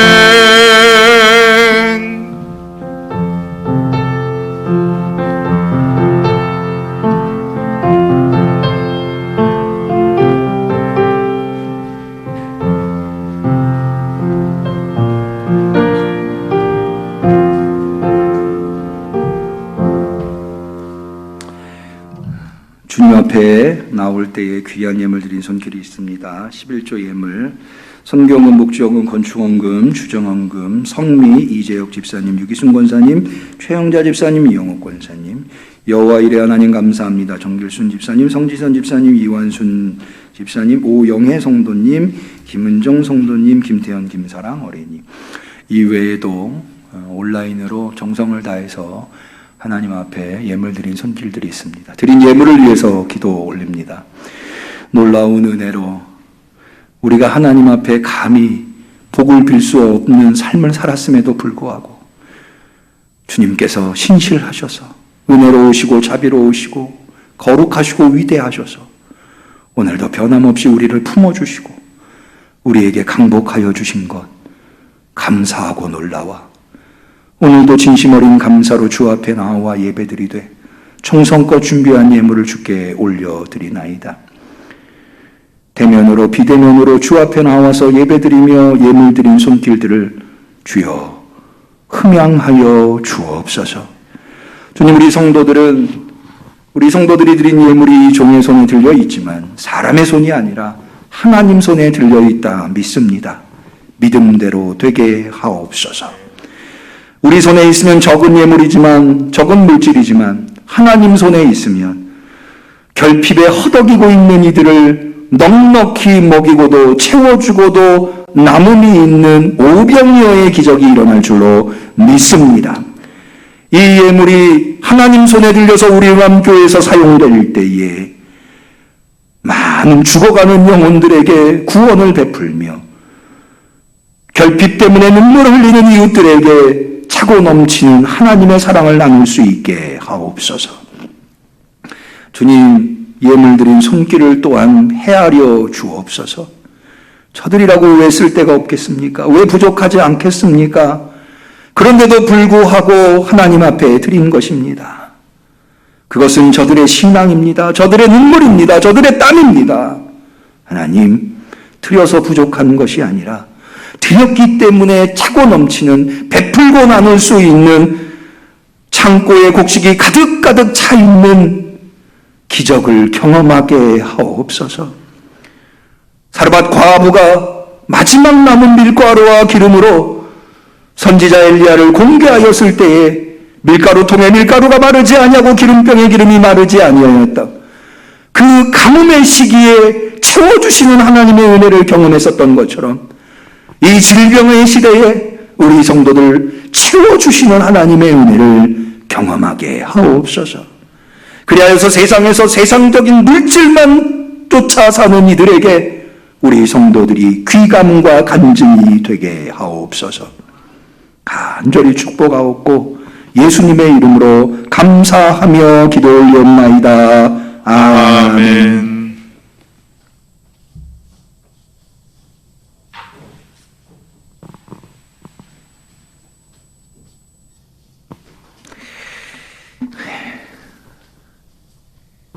주님 앞에 나올 때에 귀한 예물 드린 손길이 있습니다. 11조 예물, 선교헌금, 목주헌금, 건축헌금, 주정헌금, 성미, 이재혁 집사님, 유기순 권사님, 최영자 집사님, 이영옥 권사님, 여호와 이레 하나님 감사합니다. 정길순 집사님, 성지선 집사님, 이완순 집사님, 오영혜 성도님, 김은정 성도님, 김태현 김사랑 어린이, 이외에도 온라인으로 정성을 다해서 하나님 앞에 예물 드린 손길들이 있습니다. 드린 예물을 위해서 기도 올립니다. 놀라운 은혜로 우리가 하나님 앞에 감히 복을 빌 수 없는 삶을 살았음에도 불구하고 주님께서 신실하셔서 은혜로우시고 자비로우시고 거룩하시고 위대하셔서 오늘도 변함없이 우리를 품어주시고 우리에게 강복하여 주신 것 감사하고 놀라와 오늘도 진심 어린 감사로 주 앞에 나와 예배드리되 정성껏 준비한 예물을 주께 올려드리나이다. 대면으로 비대면으로 주 앞에 나와서 예배드리며 예물 드린 손길들을 주여 흠양하여 주옵소서. 주님, 우리 성도들이 드린 예물이 종의 손에 들려 있지만 사람의 손이 아니라 하나님 손에 들려 있다 믿습니다. 믿음대로 되게 하옵소서. 우리 손에 있으면 적은 예물이지만, 적은 물질이지만 하나님 손에 있으면 결핍에 허덕이고 있는 이들을 넉넉히 먹이고도 채워주고도 남음이 있는 오병이어의 기적이 일어날 줄로 믿습니다. 이 예물이 하나님 손에 들려서 우리 음암교회에서 사용될 때에 많은 죽어가는 영혼들에게 구원을 베풀며 결핍 때문에 눈물을 흘리는 이웃들에게 차고 넘치는 하나님의 사랑을 나눌 수 있게 하옵소서. 주님, 예물 드린 손길을 또한 헤아려 주옵소서. 저들이라고 왜 쓸 데가 없겠습니까? 왜 부족하지 않겠습니까? 그런데도 불구하고 하나님 앞에 드린 것입니다. 그것은 저들의 신앙입니다. 저들의 눈물입니다. 저들의 땀입니다. 하나님, 드려서 부족한 것이 아니라 드렸기 때문에 차고 넘치는 베풀고 나눌 수 있는 창고에 곡식이 가득가득 차 있는 기적을 경험하게 하옵소서. 사르밧 과부가 마지막 남은 밀가루와 기름으로 선지자 엘리야를 공개하였을 때에 밀가루통에 밀가루가 마르지 아니하고 기름병에 기름이 마르지 아니하였다. 그 가뭄의 시기에 채워주시는 하나님의 은혜를 경험했었던 것처럼 이 질병의 시대에 우리 성도들 채워주시는 하나님의 은혜를 경험하게 하옵소서. 그리하여서 세상에서 세상적인 물질만 쫓아 사는 이들에게 우리 성도들이 귀감과 간증이 되게 하옵소서. 간절히 축복하옵고 예수님의 이름으로 감사하며 기도 올리옵나이다. 아멘.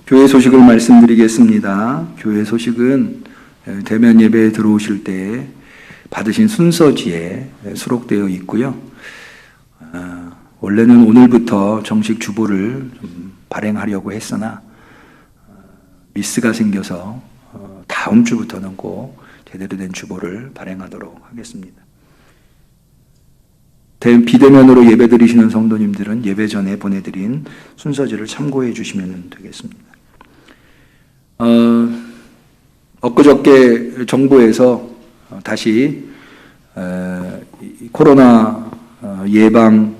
교회 소식을 말씀드리겠습니다. 교회 소식은 대면 예배에 들어오실 때 받으신 순서지에 수록되어 있고요. 원래는 오늘부터 정식 주보를 좀 발행하려고 했으나 미스가 생겨서 다음 주부터는 꼭 제대로 된 주보를 발행하도록 하겠습니다. 비대면으로 예배드리시는 성도님들은 예배 전에 보내드린 순서지를 참고해 주시면 되겠습니다. 엊그저께 정부에서 다시 코로나 예방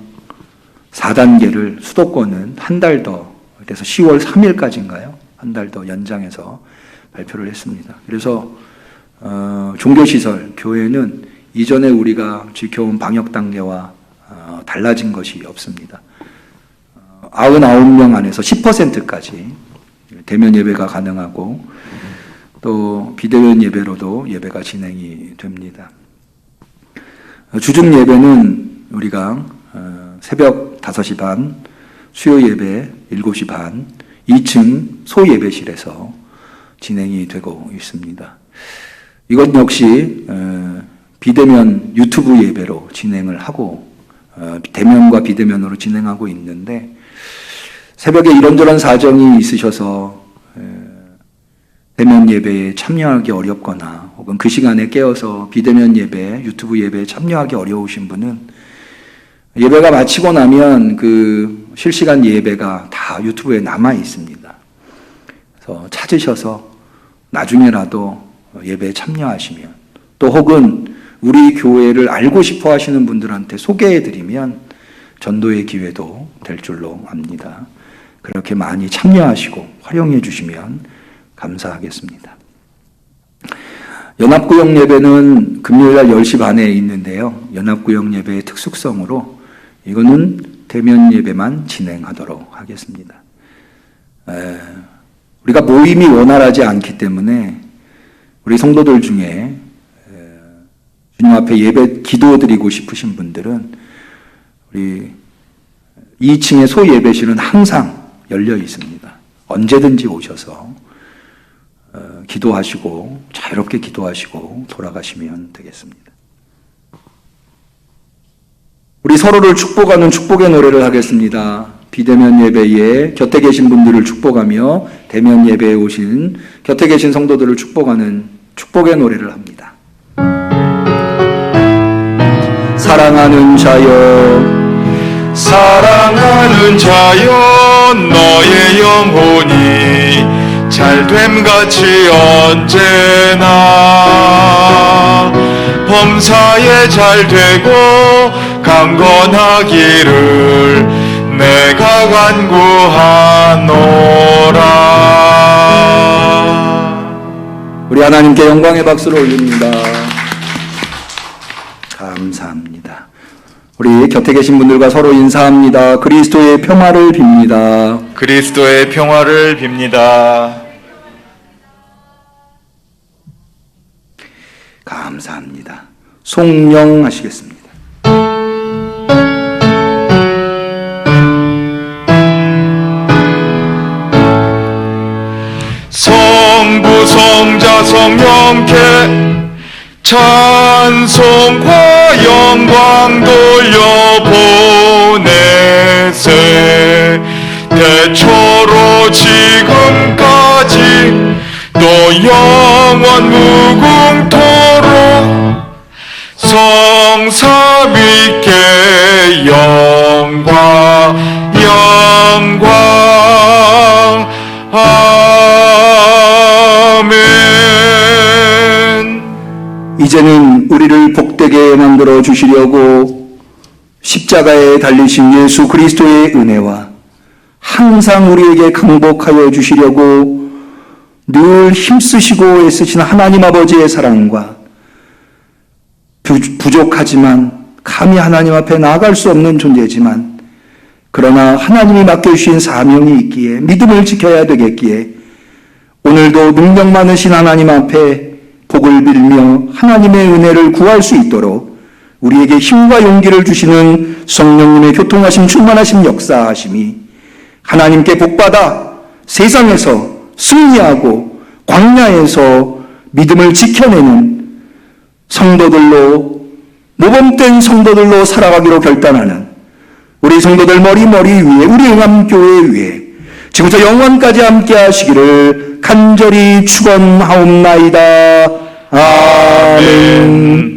4단계를 수도권은 한 달 더, 그래서 10월 3일까지인가요? 한 달 더 연장해서 발표를 했습니다. 그래서 종교시설, 교회는 이전에 우리가 지켜온 방역 단계와 달라진 것이 없습니다. 99명 안에서 10%까지 대면 예배가 가능하고 또 비대면 예배로도 예배가 진행이 됩니다. 주중 예배는 우리가 새벽 5시 반, 수요 예배 7시 반, 2층 소예배실에서 진행이 되고 있습니다. 이것 역시 비대면 유튜브 예배로 진행을 하고 대면과 비대면으로 진행하고 있는데 새벽에 이런저런 사정이 있으셔서 대면 예배에 참여하기 어렵거나 혹은 그 시간에 깨어서 비대면 예배, 유튜브 예배에 참여하기 어려우신 분은 예배가 마치고 나면 그 실시간 예배가 다 유튜브에 남아 있습니다. 그래서 찾으셔서 나중에라도 예배에 참여하시면 또 혹은 우리 교회를 알고 싶어 하시는 분들한테 소개해 드리면 전도의 기회도 될 줄로 압니다. 그렇게 많이 참여하시고 활용해 주시면 감사하겠습니다. 연합구역 예배는 금요일 날 10시 반에 있는데요. 연합구역 예배의 특수성으로 이거는 대면 예배만 진행하도록 하겠습니다. 우리가 모임이 원활하지 않기 때문에 우리 성도들 중에 주님 앞에 예배 기도드리고 싶으신 분들은 우리 2층의 소예배실은 항상 열려 있습니다. 언제든지 오셔서 기도하시고 자유롭게 기도하시고 돌아가시면 되겠습니다. 우리 서로를 축복하는 축복의 노래를 하겠습니다. 비대면 예배에 곁에 계신 분들을 축복하며 대면 예배에 오신 곁에 계신 성도들을 축복하는 축복의 노래를 합니다. 사랑하는 자여, 사랑하는 자여, 너의 영혼이 잘됨같이 언제나 범사에 잘되고 강건하기를 내가 간구하노라. 우리 하나님께 영광의 박수를 올립니다. 감사합니다. 우리 곁에 계신 분들과 서로 인사합니다. 그리스도의 평화를 빕니다. 그리스도의 평화를 빕니다. 감사합니다. 송영하시겠습니다. 성부 성자 성령께 찬송과 영광 돌려보내세. 대초로 지금까지 또 영원 무궁토록 성삼위께 영광 영광 아멘. 이제는 우리를 복되게 만들어 주시려고 십자가에 달리신 예수 그리스도의 은혜와 항상 우리에게 강복하여 주시려고 늘 힘쓰시고 애쓰신 하나님 아버지의 사랑과 부족하지만 감히 하나님 앞에 나아갈 수 없는 존재지만 그러나 하나님이 맡겨주신 사명이 있기에 믿음을 지켜야 되겠기에 오늘도 능력 많으신 하나님 앞에 복을 빌며 하나님의 은혜를 구할 수 있도록 우리에게 힘과 용기를 주시는 성령님의 교통하심 충만하심 역사하심이 하나님께 복받아 세상에서 승리하고 광야에서 믿음을 지켜내는 성도들로 모범된 성도들로 살아가기로 결단하는 우리 성도들 머리 위에 우리 응암교회 위에 지금부터 영원까지 함께 하시기를 간절히 축원하옵나이다. 아멘.